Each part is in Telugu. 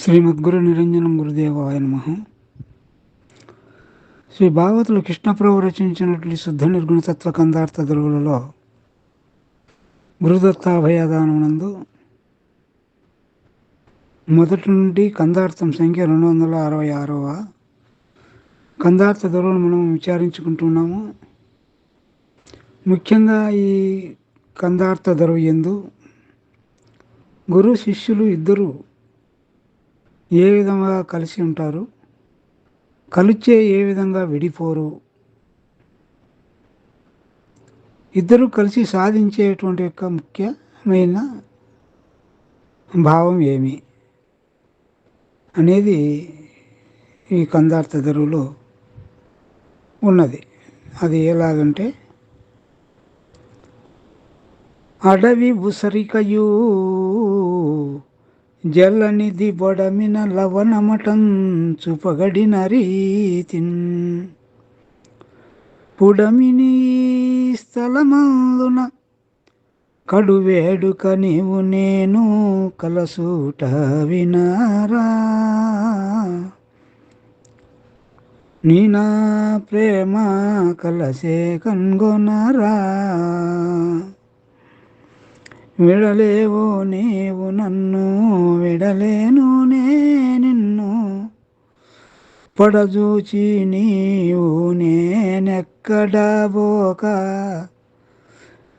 శ్రీమద్గురు నిరంజనం గురుదేవాయ నమః. శ్రీ భాగవతులు కృష్ణప్రభు రచించినటువంటి శుద్ధ నిర్గుణతత్వ కందార్థ ధరువులలో గురుదత్తాభయదానమునందు మొదటి నుండి కందార్థం సంఖ్య 266వ కందార్థ ధరువును మనం విచారించుకుంటున్నాము. ముఖ్యంగా ఈ కందార్థ ధరువు యందు గురు శిష్యులు ఇద్దరు ఏ విధంగా కలిసి ఉంటారు, కలిచే ఏ విధంగా విడిపోరు, ఇద్దరు కలిసి సాధించేటువంటి యొక్క ముఖ్యమైన భావం ఏమి అనేది ఈ కందార్థ ధరువులో ఉన్నది. అది ఎలాగంటే, అడవి ఉసరికయూ జలనిధి బొడమిన లవణమటంచు పగడిన రీతిన్ పుడమిని స్థలమందున కడువేడుక నీవు నేను కలసూట వినారా, నీ నా ప్రేమ కలసే కన్గొనరా, విడలేవో నీవు నన్ను విడలేను నే నిన్ను, పడజూచి నీవు నేనెక్కడబోక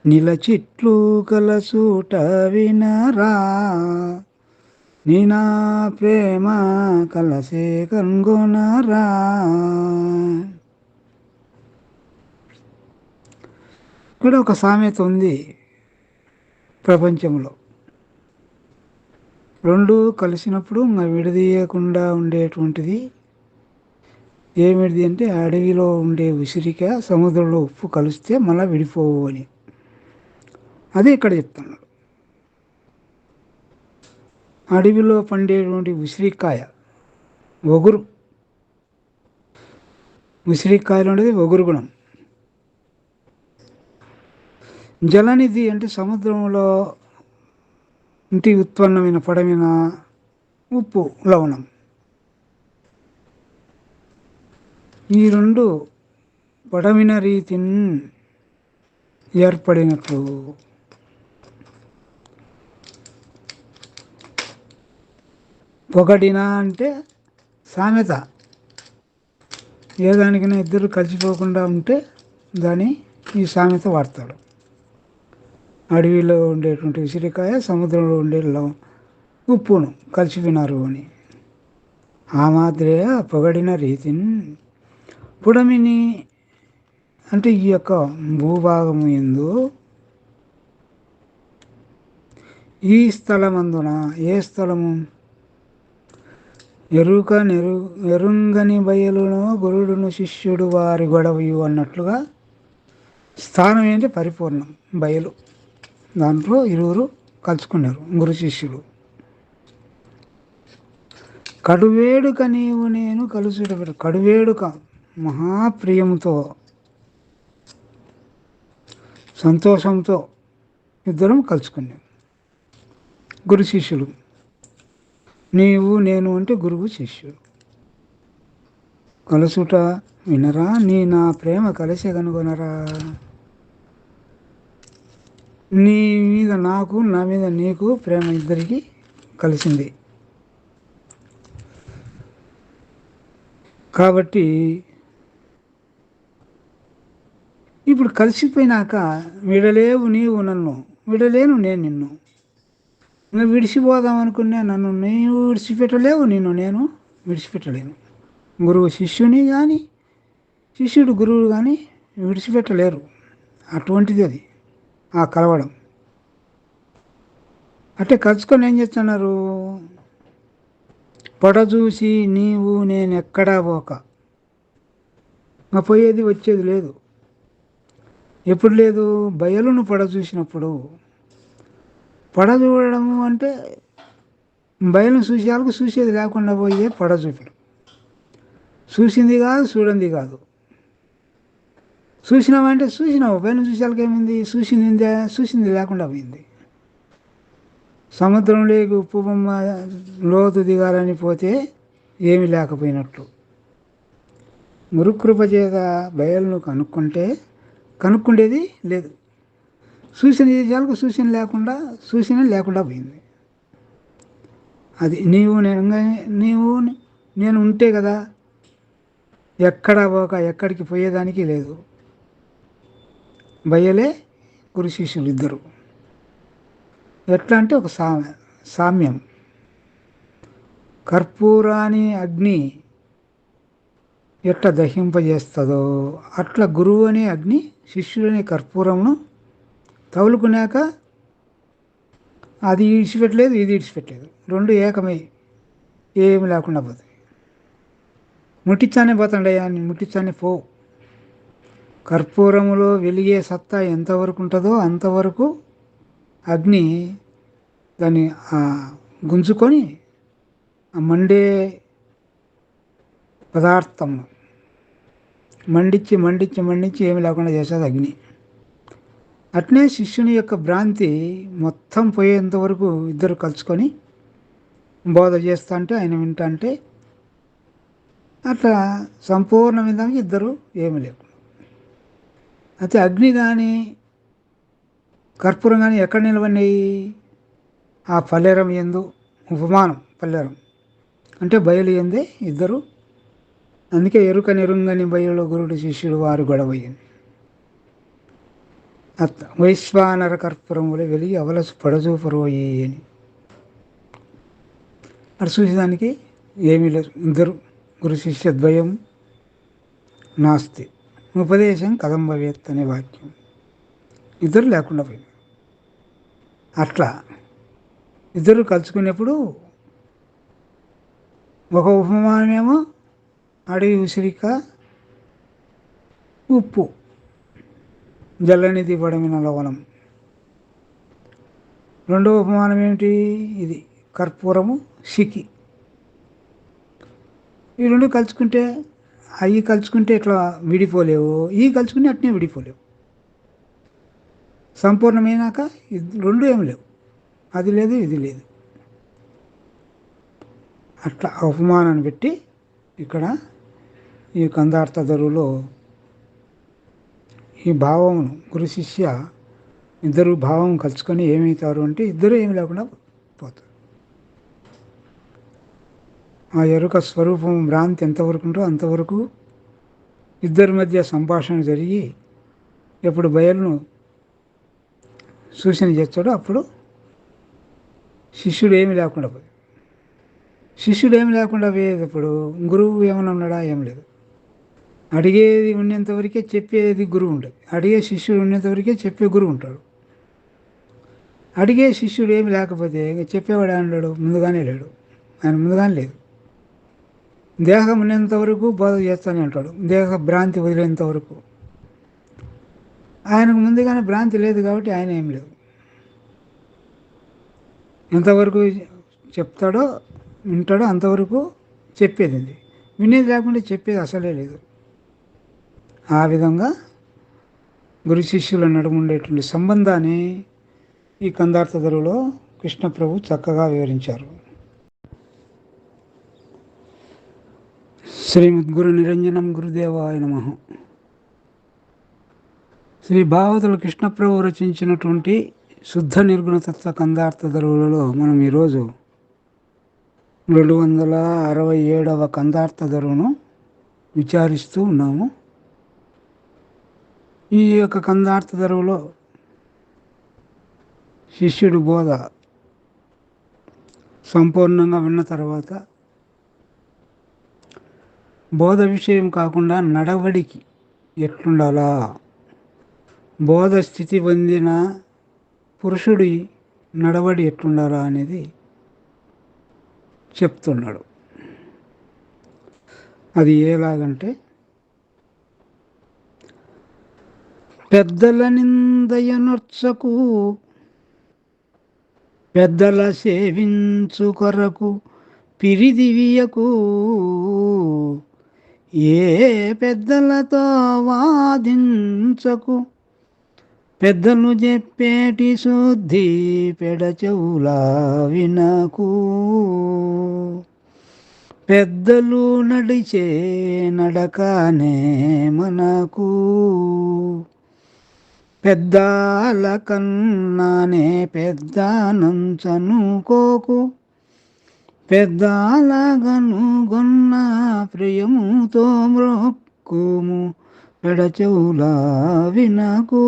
నిలచిట్లు కలసూట వినరా, నీ నా ప్రేమ కలసే కన్గొనరా. ఇక్కడ ఒక సామెత ఉంది ప్రపంచంలో. రెండు కలిసినప్పుడు విడదీయకుండా ఉండేటువంటిది ఏమిటిది అంటే, అడవిలో ఉండే ఉసిరిక సముద్రంలో ఉప్పు కలిస్తే మళ్ళీ విడిపోవు అని. అదే ఇక్కడ చెప్తున్నాడు. అడవిలో పండేటువంటి ఉసిరికాయ ఒగురు, ఉసిరికాయలు ఉండేది ఒగురు గుణం. జలనిధి అంటే సముద్రంలో ఇంటి ఉత్పన్నమైన పడమైన ఉప్పు లవణం. ఈ రెండు పడమిన రీతిని ఏర్పడినట్లు పొగడిన అంటే సామెత. ఏ దానికైనా ఇద్దరు కలిసిపోకుండా ఉంటే దాని ఈ సామెత వాడతాడు. అడవిలో ఉండేటువంటి ఉసిరికాయ సముద్రంలో ఉండే ఉప్పును కలిసిపోయినారు అని. ఆ మాదిరే పొగడిన రీతిని పుడమిని అంటే ఈ యొక్క భూభాగము యందు ఈ స్థలమందున, ఏ స్థలము, ఎరుంగని బయలును గురుడును శిష్యుడు వారి గొడవయు అన్నట్లుగా స్థానం ఏంటి పరిపూర్ణం బయలు. దాంట్లో ఇరువురు కలుసుకున్నారు గురు శిష్యులు. కడువేడుక నీవు నేను కలుసుట, కడువేడుక మహాప్రియంతో సంతోషంతో ఇద్దరం కలుసుకున్నాం గురు శిష్యులు. నీవు నేను అంటే గురువు శిష్యుడు. కలుసుట వినరా, నీ నా ప్రేమ కలిసే కనుగొనరా. నీ మీద నాకు, నా మీద నీకు ప్రేమ ఇద్దరికి కలిసింది. కాబట్టి ఇప్పుడు కలిసిపోయినాక విడలేవు నీవు నన్ను, విడలేను నేను నిన్ను. ఇంకా విడిచిపోదాం అనుకునే నన్ను నీవు విడిచిపెట్టలేవు, నేను విడిచిపెట్టలేను. గురువు శిష్యుని కానీ శిష్యుడు గురువు కానీ విడిచిపెట్టలేరు. అటువంటిది అది ఆ కలవడం. అంటే కలుసుకొని ఏం చేస్తున్నారు, పడచూసి నీవు నేను ఎక్కడా పోక. ఇంకా పోయేది వచ్చేది లేదు. ఎప్పుడు లేదు, బయలును పడ చూసినప్పుడు. పడ చూడడము అంటే బయలును చూసేవాళ్ళకు చూసేది లేకుండా పోయే పడ చూపడం. చూసింది కాదు, చూడండి కాదు. చూసినామంటే చూసినావు, బయలును చూసేవాళ్ళకి ఏమైంది, చూసింది లేకుండా పోయింది. సముద్రంలోకి ఉప్పు బొమ్మ లోతు దిగాలని పోతే ఏమి లేకపోయినట్లు. గురుకృప చేత బయలును కనుక్కుండేది లేదు. సూచన చేసేవాళ్ళకు సూచన లేకుండా పోయింది. అది నీవు నేను ఉంటే కదా ఎక్కడికి పోయేదానికి లేదు. బయలే గురు శిష్యులు ఇద్దరు. ఎట్లా అంటే ఒక సామ్యం. కర్పూరాన్ని అగ్ని ఎట్లా దహింపజేస్తుందో అట్లా గురువు అనే అగ్ని శిష్యుడనే కర్పూరమును తగులుకున్నాక అది ఇడిచిపెట్టలేదు, ఇది ఇడిచిపెట్టలేదు. రెండు ఏకమై ఏమి లేకుండా పోతాయి. ముట్టించానే పోతాడయ్యా, ముట్టించానే పో. కర్పూరములో వెలిగే సత్తా ఎంతవరకు ఉంటుందో అంతవరకు అగ్ని దాన్ని గుంజుకొని ఆ మండే పదార్థం మండించి ఏమి లేకుండా చేసేది అగ్ని. అట్నే శిష్యుని యొక్క భ్రాంతి మొత్తం పోయేంతవరకు ఇద్దరు కలుసుకొని బోధ చేస్తా అంటే ఆయన వింటా అంటే అట్లా సంపూర్ణ విధానికి ఇద్దరు ఏమి లేకుండా. అయితే అగ్ని కానీ కర్పూరం కానీ ఎక్కడ నిలబడినాయి? ఆ పల్లెరం ఎందు ఉపమానం. పల్లెరం అంటే బయలు ఎందే ఇద్దరు. అందుకే ఎరుక నెరుంగని బయలు గురుడు శిష్యుడు వారు గొడవయ్యింది. వైశ్వానర కర్పూరములు వెలిగి అవలసు పడజూపరోయి అని అటు చూసేదానికి ఏమీ లేదు. ఇద్దరు గురు శిష్యద్వయం నాస్తి ఉపదేశం కదంబవేత్ అనే వాక్యం. ఇద్దరు లేకుండా పోయింది. అట్లా ఇద్దరు కలుసుకునేప్పుడు ఒక ఉపమానమేమో అడవి ఉసిరిక ఉప్పు జల్లనిధి పడమిన లవణం. రెండవ ఉపమానం ఏమిటి? ఇది కర్పూరము సికి. ఈ రెండు కలుసుకుంటే అవి కలుసుకుంటే ఇట్లా విడిపోలేవు, ఇవి కలుసుకుంటే అట్నే విడిపోలేవు. సంపూర్ణమైనాక రెండు ఏమి లేవు, అది లేదు ఇది లేదు. అట్లా ఉపమానాన్ని పెట్టి ఇక్కడ ఈ కందార్థ ధరువులో ఈ భావమును గురు శిష్య ఇద్దరు భావం కలుసుకొని ఏమవుతారు అంటే ఇద్దరు ఏమి లేకుండా పోతారు. ఆ ఎరుక స్వరూపం భ్రాంతి ఎంతవరకు ఉంటో అంతవరకు ఇద్దరి మధ్య సంభాషణ జరిగి ఎప్పుడు బయలును సూచన చేస్తాడో అప్పుడు శిష్యుడు ఏమి లేకుండా పోయి. శిష్యుడు ఏమి లేకుండా పోయేటప్పుడు గురువు ఏమైనా ఉన్నాడా? ఏం లేదు. అడిగేది ఉన్నంతవరకే చెప్పేది గురువు ఉండదు. అడిగే శిష్యుడు ఉన్నంతవరకే చెప్పే గురువు ఉంటాడు. అడిగే శిష్యుడు ఏమి లేకపోతే చెప్పేవాడు అన్నాడు ముందుగానే లేడు, ఆయన ముందుగానే లేదు. దేహం ఉన్నంతవరకు బోధ చేస్తానే ఉంటాడు, దేహ భ్రాంతి వదిలేంత వరకు. ఆయనకు ముందుగానే భ్రాంతి లేదు కాబట్టి ఆయన ఏం లేదు. ఎంతవరకు చెప్తాడో వింటాడో అంతవరకు చెప్పేది ఉంది, వినేది లేకుండా చెప్పేది అసలే లేదు. ఆ విధంగా గురు శిష్యుల నడుమ ఉండేటువంటి సంబంధాన్ని ఈ కందార్థ ధరువులో కృష్ణప్రభు చక్కగా వివరించారు. శ్రీమద్గురు నిరంజనం గురుదేవాయ నమః. శ్రీ భాగవతులు కృష్ణప్రభు రచించినటువంటి శుద్ధ నిర్గుణతత్వ కందార్థ ధరువులలో మనం ఈరోజు 267వ కందార్థ ధరువును విచారిస్తూ ఉన్నాము. ఈ యొక్క కందార్థ ధరువులో శిష్యుడి బోధ సంపూర్ణంగా విన్న తర్వాత బోధ విషయం కాకుండా నడవడికి ఎట్లుండాలా, బోధ స్థితి పొందిన పురుషుడి నడవడి ఎట్లుండాలా అనేది చెప్తున్నాడు. అది ఎలాగంటే పెద్దల నిందయనొర్చకు, పెద్దల సేవించు కొరకు పిరిదివియకు, ఏ పెద్దలతో వాదించకు, పెద్దలు చెప్పేటి శుద్ధి పెడచెవులా వినకు. పెద్దలు నడిచే నడకనే మనకు. పెద్దాల కన్నానే పెద్దానంచనుకోకు. పెద్దాలగనుగొన్న ప్రియముతో మ్రొక్కుము. పెడచెవులా వినకు.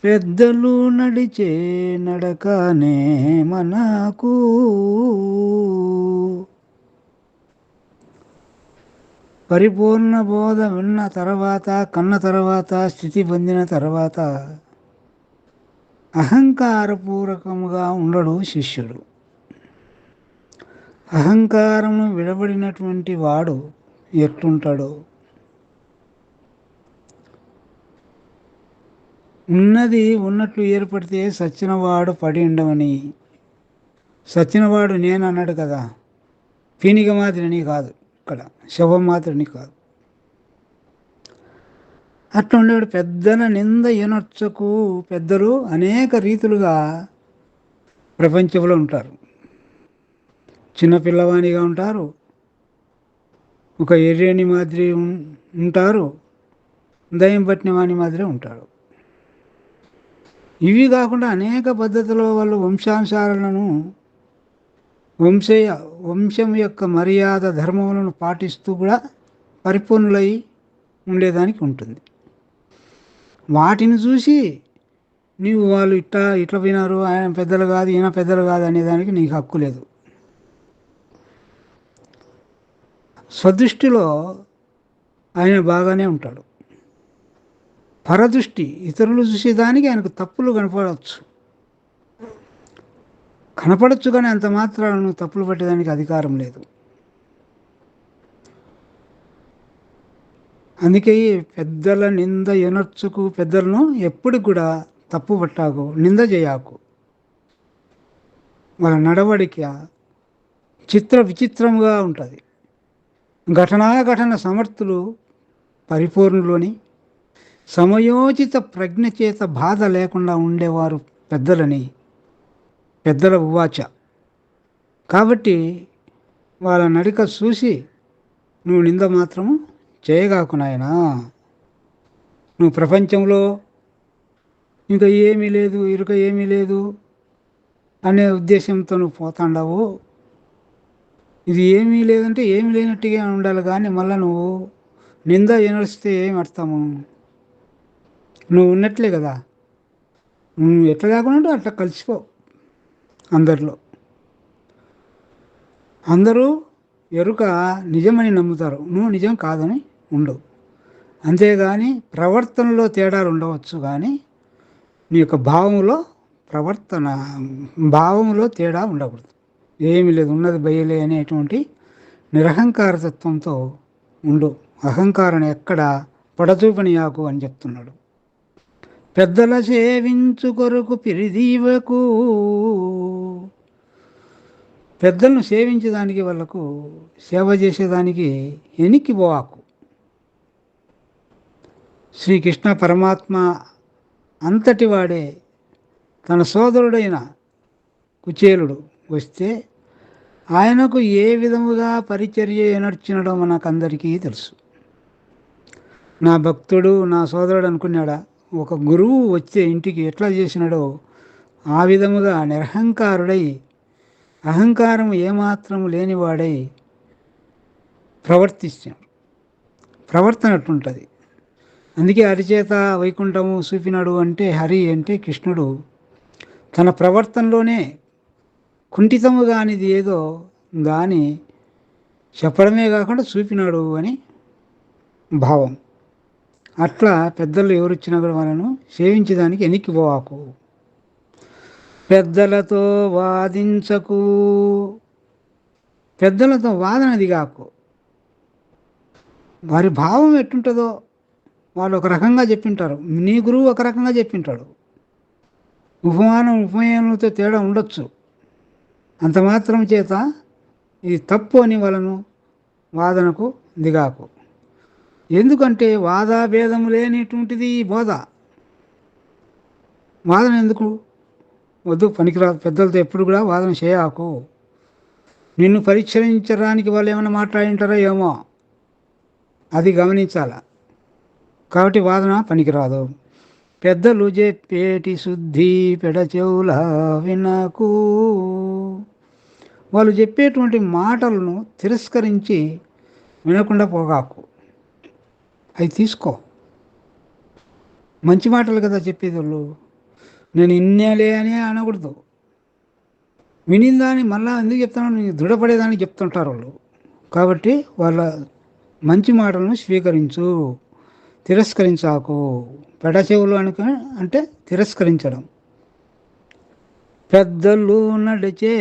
పెద్దలు నడిచే నడకనే మనకు. పరిపూర్ణ బోధ విన్న తర్వాత, కన్న తర్వాత, స్థితి పొందిన తర్వాత అహంకారపూర్వకముగా ఉండడు శిష్యుడు. అహంకారము విడబడినటువంటి వాడు ఎట్లుంటాడో, ఉన్నది ఉన్నట్లు ఏర్పడితే సచ్చినవాడు పడి ఉండవని. సచ్చినవాడు నేను అన్నాడు కదా, పీనిక మాదిరిని కాదు, ఇక్కడ శవం మాత్రని కాదు. అట్లా ఉండేవాడు. పెద్దల నింద ఎనొచ్చకు. పెద్దలు అనేక రీతులుగా ప్రపంచంలో ఉంటారు. చిన్నపిల్లవానిగా ఉంటారు, ఒక ఎర్రేని మాదిరి ఉంటారు, దయ్యం పట్టిన వాని మాదిరి ఉంటారు. ఇవి కాకుండా అనేక పద్ధతుల్లో వాళ్ళు వంశానుసారాలను, వంశం యొక్క మర్యాద ధర్మములను పాటిస్తూ కూడా పరిపూర్ణులై ఉండేదానికి ఉంటుంది. వాటిని చూసి నీవు వాళ్ళు ఇట్లా వినారు, ఆయన పెద్దలు కాదు, ఈయన పెద్దలు కాదు అనేదానికి నీకు హక్కు లేదు. స్వదృష్టిలో ఆయన బాగానే ఉంటాడు. పరదృష్టి, ఇతరులు చూసేదానికి ఆయనకు తప్పులు కనపడచ్చు కానీ అంత మాత్రాలను తప్పులు పట్టేదానికి అధికారం లేదు. అందుకే పెద్దల నింద ఎనర్చుకు. పెద్దలను ఎప్పుడు కూడా తప్పు పట్టాకు, నింద చేయకు. వాళ్ళ నడవడిక విచిత్రంగా ఉంటుంది. ఘటన సమర్థులు, పరిపూర్ణులోని సమయోచిత ప్రజ్ఞ చేత బాధ లేకుండా ఉండేవారు పెద్దల ఉవాచ. కాబట్టి వాళ్ళ నడిక చూసి నువ్వు నింద మాత్రము చేయగాకు నాయనా. నువ్వు ప్రపంచంలో ఇంకా ఏమీ లేదు, ఇరుక ఏమీ లేదు అనే ఉద్దేశంతో నువ్వు పోతాండావు. ఇది ఏమీ లేదంటే ఏమీ లేనట్టుగా ఉండాలి, కానీ మళ్ళీ నువ్వు నింద ఎనరిస్తే ఏం అర్థము? నువ్వు ఉన్నట్లే కదా, నువ్వు ఎట్లా కాకుండా అట్లా కలిసిపో అందరిలో. అందరూ ఎరుక నిజమని నమ్ముతారు, నువ్వు నిజం కాదని ఉండవు. అంతేగాని ప్రవర్తనలో తేడాలు ఉండవచ్చు, కానీ నీ యొక్క భావంలో తేడా ఉండకూడదు. ఏమీ లేదు, ఉన్నది బయలే అనేటువంటి నిరహంకారతత్వంతో ఉండు. అహంకారం ఎక్కడ పడచూపనియాకు అని చెప్తున్నాడు. పెద్దల సేవించు కొరకు పిరిదీవకు. పెద్దలను సేవించేదానికి, వాళ్ళకు సేవ చేసేదానికి ఎనికి పోవాకు. శ్రీకృష్ణ పరమాత్మ అంతటి వాడే తన సోదరుడైన కుచేలుడు వస్తే ఆయనకు ఏ విధముగా పరిచర్య నడిచినడో మనకందరికీ తెలుసు. నా భక్తుడు, నా సోదరుడు అనుకున్నాడా? ఒక గురువు వచ్చే ఇంటికి ఎట్లా చేసినాడో ఆ విధముగా నిరహంకారుడై, అహంకారం ఏమాత్రం లేనివాడై ప్రవర్తన అట్లుంటుంది. అందుకే హరిచేత వైకుంఠము చూపినాడు అంటే, హరి అంటే కృష్ణుడు తన ప్రవర్తనలోనే కుంఠితము కానిది ఏదో దాని చెప్పడమే కాకుండా చూపినాడు అని భావం. అట్లా పెద్దలు ఎవరొచ్చినా కూడా వాళ్ళను సేవించడానికి ఎనిక్కిపోవాకు. పెద్దలతో వాదించకు. పెద్దలతో వాదన దిగాకు. వారి భావం ఎట్టుంటుందో వాళ్ళు ఒక రకంగా చెప్పింటారు, నీ గురువు ఒక రకంగా చెప్పింటాడు. ఉపమానంతో తేడా ఉండొచ్చు. అంత మాత్రం చేత ఇది తప్పు అని వాళ్ళను వాదనకు దిగాకు. ఎందుకంటే వాదాభేదం లేనిటువంటిది ఈ బోధ. వాదన ఎందుకు? వద్దు, పనికిరాదు. పెద్దలతో ఎప్పుడు కూడా వాదన చేయకు. నిన్ను పరీక్షించడానికి వాళ్ళు ఏమైనా మాట్లాడింటారో ఏమో, అది గమనించాల. కాబట్టి వాదన పనికిరాదు. పెద్దలు చెప్పేటి శుద్ధి పెడచెవుల వినకు. వాళ్ళు చెప్పేటువంటి మాటలను తిరస్కరించి వినకుండా పోగాకు. అవి తీసుకో. మంచి మాటలు కదా చెప్పేది వాళ్ళు. నేను ఇన్నేలే అని అనకూడదు. వినిందాన్ని మళ్ళా ఎందుకు చెప్తాను, నేను దృఢపడేదానికి చెప్తుంటారు వాళ్ళు. కాబట్టి వాళ్ళ మంచి మాటలను స్వీకరించు, తిరస్కరించాకు. పెడచెవులు అంటే తిరస్కరించడం. పెద్దలు నడిచే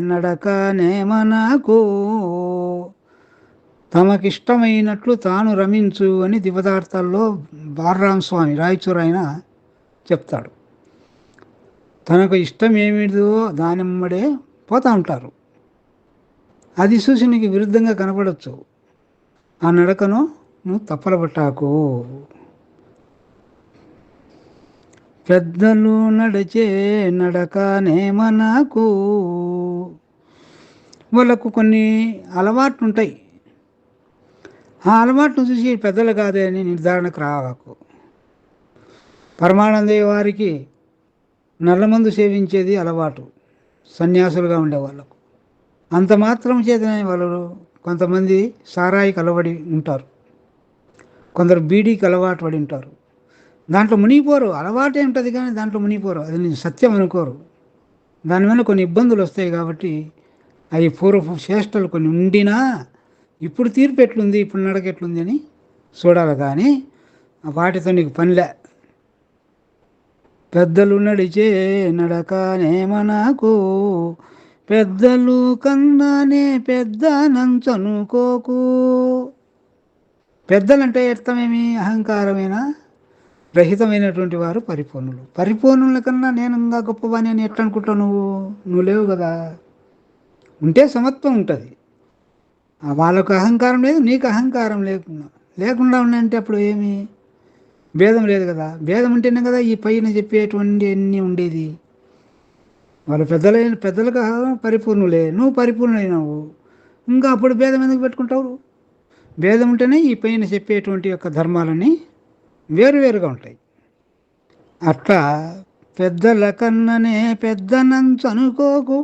నడకనేమనకు, తమకిష్టమైనట్లు తాను రమించు అని దివదార్థాల్లో బాలరామ స్వామి రాయచూరు ఆయన చెప్తాడు. తనకు ఇష్టం ఏమిదో దానిమ్మడే పోతూ ఉంటారు. అది చూసి నీకు విరుద్ధంగా కనపడవచ్చు. ఆ నడకను నువ్వు తప్పలబట్టాకు. పెద్దలు నడిచే నడకనేమనకు. వాళ్ళకు కొన్ని అలవాట్లు ఉంటాయి. ఆ అలవాటును చూసి పెద్దలు కాదే అని నిర్ధారణకు రావాకు. పరమానందయ్య వారికి నల్లమందు సేవించేది అలవాటు, సన్యాసులుగా ఉండేవాళ్ళకు. అంత మాత్రం చేతనే వాళ్ళు కొంతమంది సారాయికి అలవడి ఉంటారు, కొందరు బీడీకి అలవాటు పడి ఉంటారు. దాంట్లో మునిగిపోరు. అలవాటే ఉంటుంది కానీ దాంట్లో మునిగిపోరు. అది నేను సత్యం అనుకోరు. దానివల్ల కొన్ని ఇబ్బందులు వస్తాయి. కాబట్టి అవి పూర్వపు చేష్టలు కొన్ని ఉండినా ఇప్పుడు తీర్పు ఎట్లుంది, ఇప్పుడు నడక ఎట్లుంది అని చూడాలి. కానీ వాటితో నీకు పనిలే. పెద్దలు నడిచే నడకనేమనకు, పెద్దలు కన్నానే పెద్ద నంచనుకోకు. పెద్దలంటే అర్థమేమి? అహంకారమేనా? రహితమైనటువంటి వారు పరిపూర్ణులు. పరిపూర్ణుల కన్నా నేను ఇంకా గొప్పవాణి అని ఎట్లా అనుకుంటావు? నువ్వు లేవు కదా. ఉంటే సమత్వం ఉంటుంది. వాళ్ళకు అహంకారం లేదు, నీకు అహంకారం లేకుండా ఉన్నాయంటే అప్పుడు ఏమి భేదం లేదు కదా. భేదం ఉంటేనే కదా ఈ పైన చెప్పేటువంటి అన్నీ ఉండేది. వాళ్ళు పెద్దలుగా పరిపూర్ణులే, నువ్వు పరిపూర్ణులైనావు. ఇంకా అప్పుడు భేదం ఎందుకు పెట్టుకుంటావు? భేదం ఉంటేనే ఈ పైన చెప్పేటువంటి యొక్క ధర్మాలన్నీ వేరువేరుగా ఉంటాయి. అట్లా పెద్దల కన్ననే పెద్దనంచు అనుకోకు,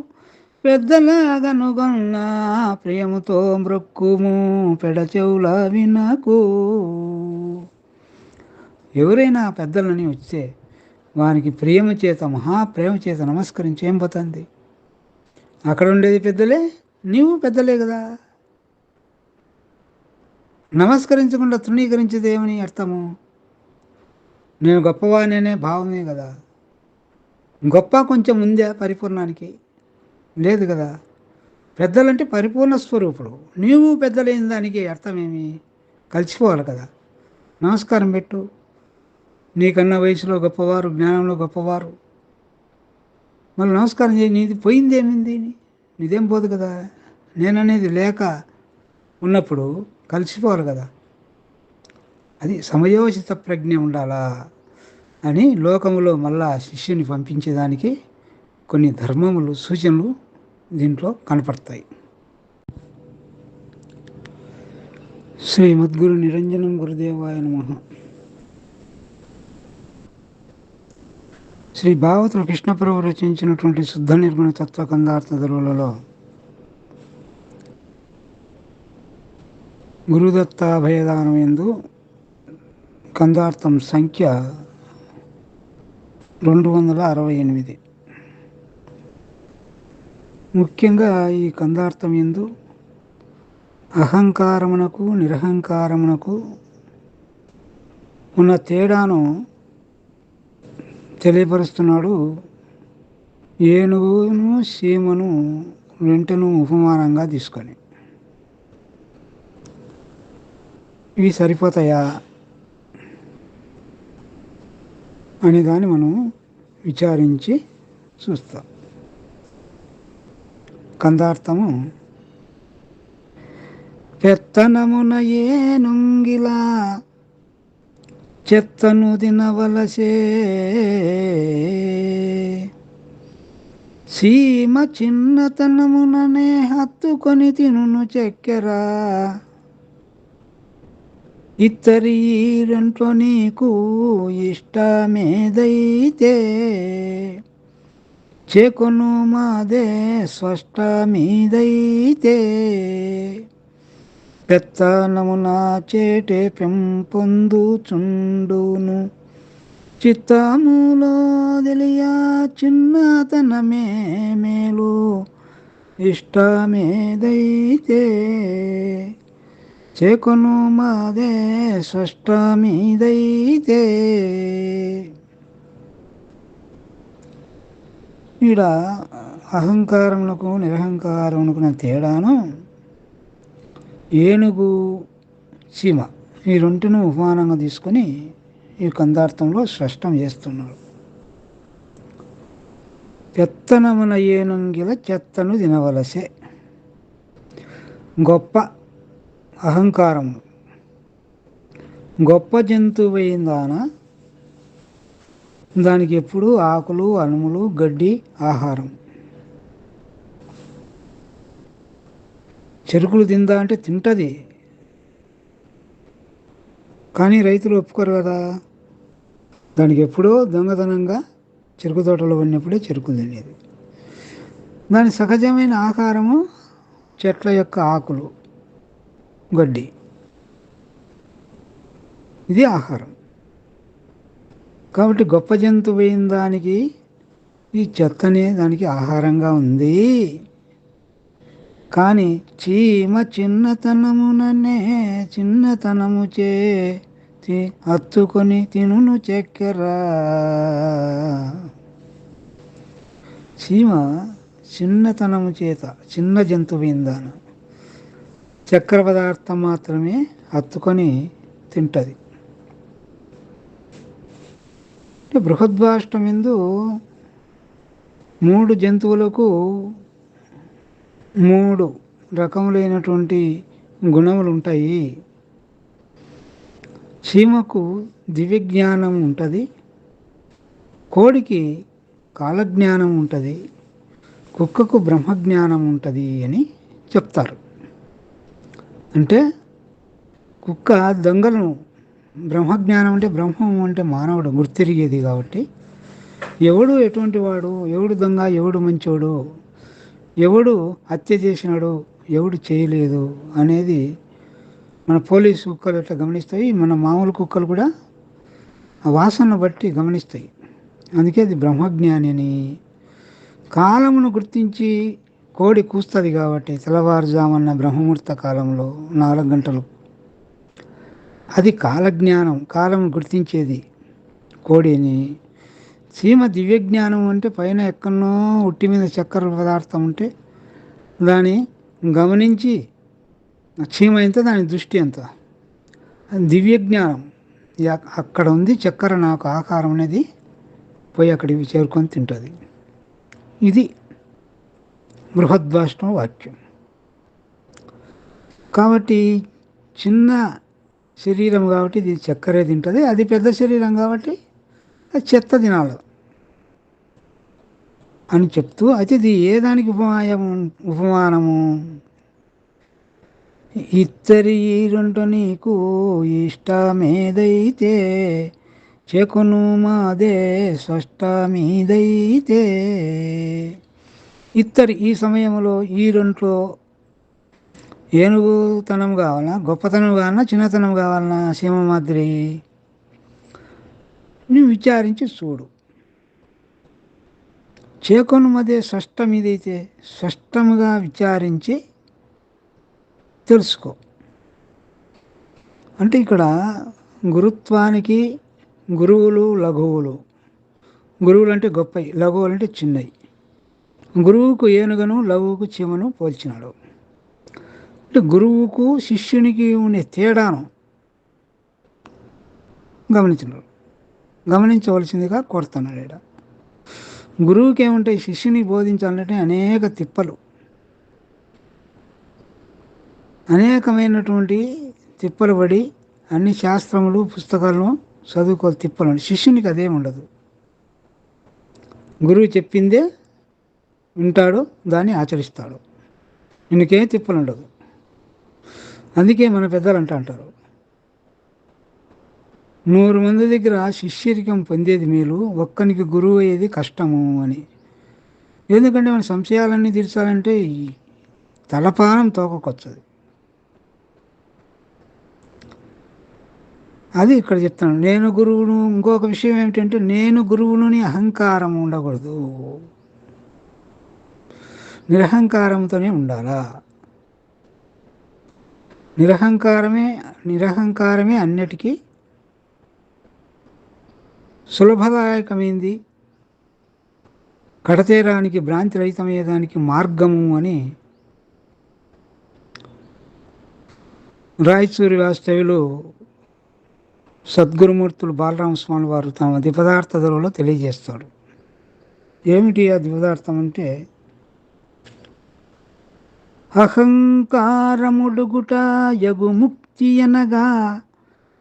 పెద్దలాగనుగొన్న ప్రియముతో మ్రొక్కుము పెడచెవుల వినకు. ఎవరైనా పెద్దలని వస్తే వానికి ప్రేమ చేత, మహాప్రేమ చేత నమస్కరించి ఏం పోతుంది? అక్కడ ఉండేది పెద్దలే, నీవు పెద్దలే కదా. నమస్కరించకుండా తృణీకరించేది ఏమని అర్థము? నేను గొప్పవాణ్ణనే భావమే కదా. గొప్ప కొంచెం ఉందా పరిపూర్ణానికి? లేదు కదా. పెద్దలంటే పరిపూర్ణ స్వరూపుడు. నీవు పెద్దలైన దానికి అర్థమేమి? కలిసిపోవాలి కదా. నమస్కారం పెట్టు. నీకన్నా వయసులో గొప్పవారు, జ్ఞానంలో గొప్పవారు. మళ్ళీ నమస్కారం చేయి. నీది పోయిందేమింది? నీదేం పోదు కదా. నేననేది లేక ఉన్నప్పుడు కలిసిపోవాలి కదా. అది సమయోచిత ప్రజ్ఞ ఉండాలా అని లోకములో మళ్ళా శిష్యుని పంపించేదానికి కొన్ని ధర్మములు, సూచనలు దీంట్లో కనపడతాయి. శ్రీమద్గురు నిరంజనం గురుదేవాయ నమః. శ్రీ భాగవతులు కృష్ణప్రభు రచించినటువంటి శుద్ధ నిర్గుణ తత్వ కందార్థ ధరువులలో గురుదత్తాభయదానం యందు కందార్థం సంఖ్య 268. ముఖ్యంగా ఈ కందార్థం యందు అహంకారమునకు నిరహంకారమునకు ఉన్న తేడాను తెలియపరుస్తున్నాడు. ఏనుగును సీమను వెంటను ఉపమానంగా తీసుకొని. ఇవి సరిపోతాయా అని దాన్ని మనం విచారించి చూస్తాం. కందార్థము: పెత్తనమున ఏనుంగిలా చెత్తను తినవలసే సీమ చిన్నతనముననే హత్తుకొని తినును చక్కెర ఇత్తరి రెంట్లో నీకు ఇష్టమేదైతే చేకొను మాదే స్పష్టమీదైతే పెత్తనమున చేటే పెంపొందుచుండును చిత్తములో తెలియా చిన్నతనమే మేలు ఇష్టమేదైతే చేకొను మాదే స్పష్టమీదైతే. ఈడ అహంకారమునకు నిరహంకారమునకు తేడాను ఏనుగు సీమ ఈ రెండును ఉపమానంగా తీసుకొని ఈ కందార్థంలో స్పష్టం చేస్తున్నాడు. పెత్తనమున ఏనుంగిల చెత్తను తినవలసే. గొప్ప అహంకారము గొప్ప జంతువైందాన దానికి ఎప్పుడు ఆకులు అనుములు గడ్డి ఆహారం. చెరుకులు తిందా అంటే తింటుంది, కానీ రైతులు ఒప్పుకోరు కదా. దానికి ఎప్పుడో దొంగతనంగా చెరుకు తోటలో ఉన్నప్పుడే చెరుకులు తినేది. దాని సహజమైన ఆహారము చెట్ల యొక్క ఆకులు గడ్డి, ఇది ఆహారం. కాబట్టి గొప్ప జంతువైన దానికి ఈ చెత్తనే దానికి ఆహారంగా ఉంది. కానీ చీమ చిన్నతనముననే చిన్నతనము చే హత్తుకొని తినును చక్కెర. చీమ చిన్నతనము చేత చిన్న జంతువైందాన చక్కెర పదార్థం మాత్రమే హత్తుకొని తింటుంది. బృహద్వాష్టమిందు 3 జంతువులకు 3 రకములైనటువంటి గుణములు ఉంటాయి. చీమకు దివ్యజ్ఞానం ఉంటుంది, కోడికి కాలజ్ఞానం ఉంటుంది, కుక్కకు బ్రహ్మజ్ఞానం ఉంటుంది అని చెప్తారు. అంటే కుక్క దొంగలను, బ్రహ్మజ్ఞానం అంటే బ్రహ్మం అంటే మానవుడు గుర్తిరిగేది కాబట్టి ఎవడు ఎటువంటి వాడు, ఎవడు దొంగ, ఎవడు మంచోడు, ఎవడు హత్య చేసినాడు, ఎవడు చేయలేదు అనేది మన పోలీసు కుక్కలు ఎట్లా గమనిస్తాయి, మన మామూలు కుక్కలు కూడా ఆ వాసనను బట్టి గమనిస్తాయి. అందుకే అది బ్రహ్మజ్ఞాని అని. కాలమును గుర్తించి కోడి కూస్తుంది కాబట్టి తెల్లవారుజామున బ్రహ్మముహూర్త కాలంలో 4 గంటలు, అది కాలజ్ఞానం, కాలం గుర్తించేది కోడి అని. చీమ దివ్యజ్ఞానం అంటే పైన ఎక్కడనో ఉట్టి మీద చక్కెర పదార్థం ఉంటే దాన్ని గమనించి చీమ ఎంత, దాని దృష్టి ఎంత, దివ్యజ్ఞానం. అక్కడ ఉంది చక్కెర, నాకు ఆకారం అనేది పోయి అక్కడికి చేరుకొని తింటుంది. ఇది బృహద్వాష్టమ వాక్యం. కాబట్టి చిన్న శరీరం కాబట్టి ఇది చక్కెరే తింటుంది, అది పెద్ద శరీరం కాబట్టి అది చెత్త తినాలి అని చెప్తూ, అయితే ఇది ఏ దానికి ఉపమానము? ఇత్తరి రెండు నీకు ఇష్టమేదైతే చేకొను మాదే స్పష్టమీదైతే. ఇత్తరి ఈ సమయంలో ఈ రెంట్లో ఏనుగుతనం కావాలన్నా, గొప్పతనం కావాలన్నా, చిన్నతనం కావాలన్నా, సీమ మాదిరి నువ్వు విచారించి చూడు. చేకొను మధ్య స్పష్టం ఇదైతే స్పష్టముగా విచారించి తెలుసుకో. అంటే ఇక్కడ గురుత్వానికి గురువులు లఘువులు. గురువులు అంటే గొప్పవి, లఘువులు అంటే చిన్నవి. గురువుకు ఏనుగను, లఘువుకు చీమను పోల్చినాడు. అంటే గురువుకు శిష్యునికి ఉండే తేడాను గమనించవలసిందిగా కోరుతున్నాడు. ఇక్కడ గురువుకి ఏముంటాయి, శిష్యుని బోధించాలంటే అనేక తిప్పలు, అనేకమైనటువంటి తిప్పలు పడి అన్ని శాస్త్రములు పుస్తకాలను చదువుకోవాలి తిప్పలు. శిష్యునికి అదేం ఉండదు. గురువు చెప్పిందే వింటాడు, దాన్ని ఆచరిస్తాడు. ఈయనకేం తిప్పలు ఉండదు. అందుకే మన పెద్దలు అంటారు, 100 మంది దగ్గర శిష్యరికం పొందేది మేలు, ఒక్కనికి గురువు అయ్యేది కష్టము అని. ఎందుకంటే మన సంశయాలన్నీ తీర్చాలంటే ఈ తలపానం తోకకొచ్చదు. అది ఇక్కడ చెప్తాను. నేను గురువును. ఇంకొక విషయం ఏమిటంటే, నేను గురువుని అహంకారం ఉండకూడదు, నిరహంకారంతోనే ఉండాలా. నిరహంకారమే అన్నిటికీ సులభదాయకమైంది, కడతేరానికి భ్రాంతి రహితమయ్యేదానికి మార్గము అని రాయచూరి వాస్తవ్యులు సద్గురుమూర్తులు బాలరామస్వామి వారు తమ ద్విపదార్థ ధరలో తెలియజేస్తాడు. ఏమిటి ఆ ద్విపదార్థం అంటే, అహంకారముడుగుట యగుముక్తి అనగా,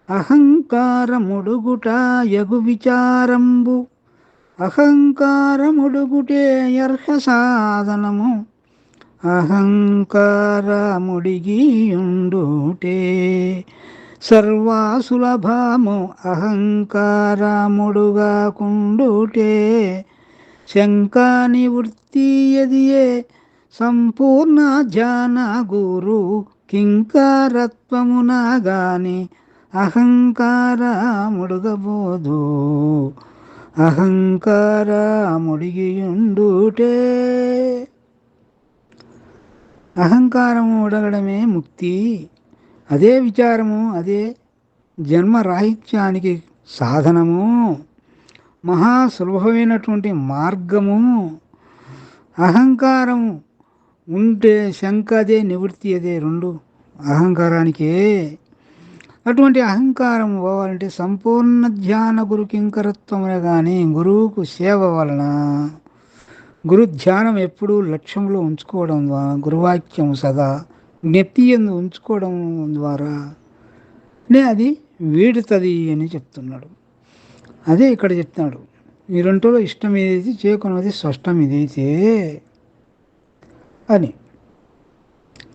అహంకారముడుగుట యగు విచారంబు, అహంకారముడుగుటే అర్హ సాధనము, అహంకారముడిగియుండుటే సర్వాసులభము, అహంకారముడుగా కుండుటే శంకా నివృత్తి ఎదియే సంపూర్ణ ధ్యాన గురు కింకారత్వమున గాని అహంకారముడుగబోదు, అహంకారముడిగియుండుటే. అహంకారము ఉడగడమే ముక్తి, అదే విచారము, అదే జన్మరాహిత్యానికి సాధనము, మహాసులభమైనటువంటి మార్గము. అహంకారము ఉంటే శంక అదే, నివృత్తి అదే, రెండు అహంకారానికే. అటువంటి అహంకారం పోవాలంటే సంపూర్ణ ధ్యాన గురు కింకరత్వమే కానీ, గురువుకు సేవ వలన, గురు ధ్యానం ఎప్పుడూ లక్ష్యంలో ఉంచుకోవడం ద్వారా, గురువాక్యం సదా జ్ఞప్తి యందు ఉంచుకోవడం ద్వారా అది వీడుతుంది అని చెప్తున్నాడు. అదే ఇక్కడ చెప్తున్నాడు, ఈ రెండులో ఇష్టం ఏదైతే చేకున్నది స్పష్టం ఇదైతే అని.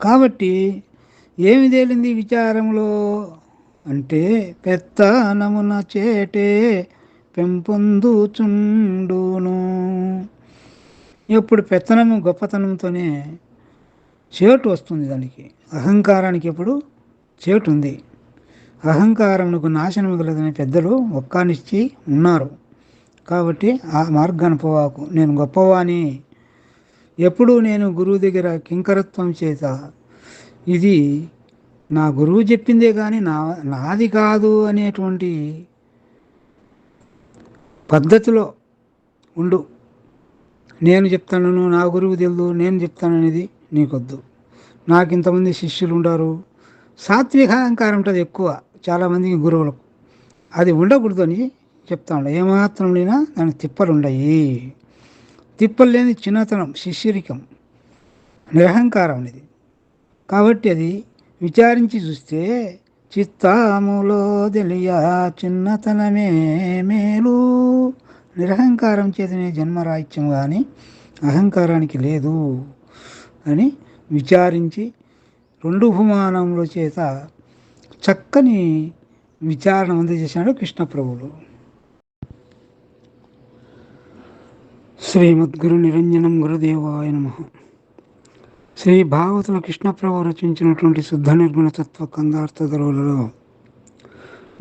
కాబట్టి ఏమి తేలింది విచారంలో అంటే, పెత్తనమున చేటే పెంపొందుచుండును. ఎప్పుడు పెత్తనము గొప్పతనంతోనే చేటు వస్తుంది. దానికి అహంకారానికి ఎప్పుడు చేటు ఉంది. అహంకారమునకు నాశనం కలదని పెద్దలు ఒక్కానిచ్చి ఉన్నారు. కాబట్టి ఆ మార్గాన్ని పోవాకు, నేను గొప్పవాని, ఎప్పుడు నేను గురువు దగ్గర కింకరత్వం చేత, ఇది నా గురువు చెప్పిందే కానీ నాది కాదు అనేటువంటి పద్ధతిలో ఉండు. నేను చెప్తాను, నా గురువు తెలుదు, నేను చెప్తాను అనేది నీకొద్దు. నాకు ఇంతమంది శిష్యులు ఉండారు. సాత్విక అహంకారం ఉంటుంది ఎక్కువ చాలామందికి గురువులకు, అది ఉండకూడదు అని చెప్తాను. ఏమాత్రం లేనా దానికి తిప్పలు ఉండయి. తిప్పలు లేని చిన్నతనం, శిష్యరికం, నిరహంకారం అనేది. కాబట్టి అది విచారించి చూస్తే చిత్తములో తెలియ చిన్నతనమే మేలు, నిరహంకారం చేతనే జన్మరాహిత్యం కానీ అహంకారానికి లేదు అని విచారించి రెండు భూమానముల చేత చక్కని విచారణ అందజేశాడు కృష్ణప్రభువులు. శ్రీమద్గురు నిరంజనం గురుదేవాయ నమః. శ్రీ భాగవతుల కృష్ణప్రభు రచించినటువంటి శుద్ధ నిర్గుణ తత్వ కందార్థ ధరువులలో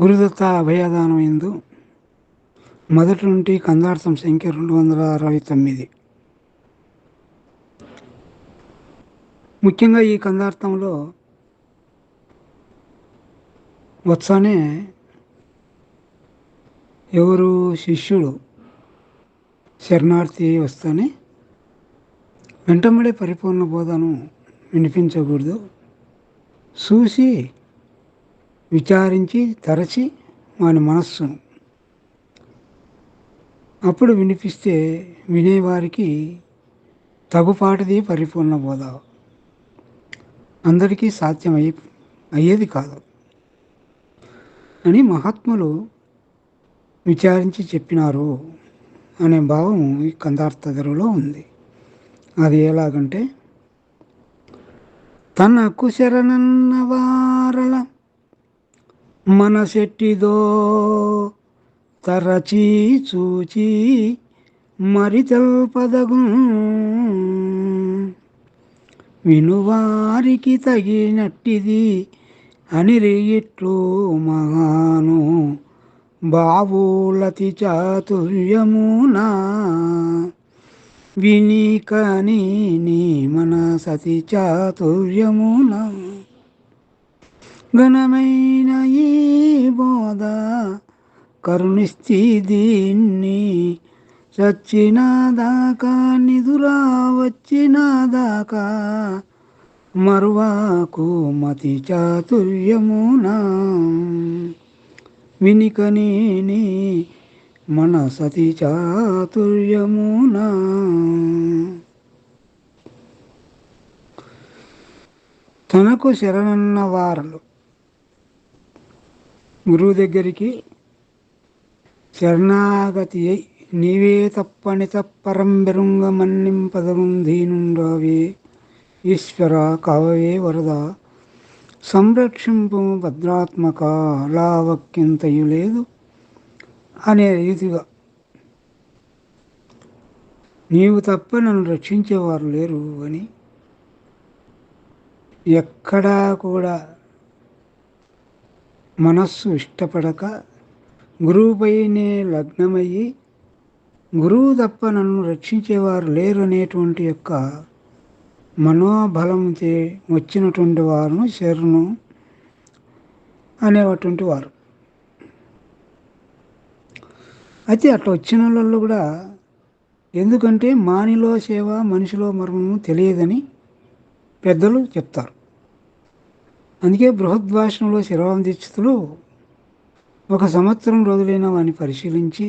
గురుదత్త అభయదానం ఎందు మొదటి నుండి కందార్థం సంఖ్య 269. ముఖ్యంగా ఈ కందార్థంలో వత్సనే ఎవరు శిష్యుడు శరణార్థి వస్తేనే వెంటబడే పరిపూర్ణ బోధను వినిపించకూడదు. చూసి విచారించి తరచి వాని మనస్సును అప్పుడు వినిపిస్తే వినేవారికి తగుపాటిది పరిపూర్ణ బోధ. అందరికీ సాధ్యం అయ్యేది కాదు అని మహాత్ములు విచారించి చెప్పినారు అనే భావం ఈ కందార్థధరలో ఉంది. అది ఎలాగంటే, తనకు శరణన్న వారల మనసెట్టిదో తరచి చూచి మరి తెల్పదగు, వినువారికి తగినట్టిది అనిరి ఇట్లు మహాను బావులతి చాతుర్యమునా, వినీకని నీ మనసతి చాతుర్యమునా, ఘనమైన ఈ బోధ కరుణిస్తి దీన్ని, చచ్చిన దాకా నిదురా వచ్చిన దాకా మరువాకు మతి చాతుర్యమునా, వినికని నీ మనసతి చాతుర్యమునా. తనకు శరణన్న వారలు గురువు దగ్గరికి శరణాగతి అయి నీవే తప్పని తప్పరం బెరుంగ మన్నింపదగు దీనుండవే ఈశ్వర కావవే వరద, సంరక్షింపు భద్రాత్మక లావక్యంతయు లేదు అనే రీతిగా నీవు తప్ప నన్ను రక్షించేవారు లేరు అని ఎక్కడా కూడా మనస్సు ఇష్టపడక గురువుపైనే లగ్నమయ్యి, గురువు తప్ప నన్ను రక్షించేవారు లేరు అనేటువంటి యొక్క మనోబలంతో వచ్చినటువంటి వారును శరణు అనేటువంటి వారు. అయితే అట్లా వచ్చిన వాళ్ళు కూడా ఎందుకంటే మానిలో సేవ మనిషిలో మర్మము తెలియదని పెద్దలు చెప్తారు. అందుకే బృహద్భాషణంలో శిరవాం దీక్షితులు 1 సంవత్సరం రోజులైన వాడిని పరిశీలించి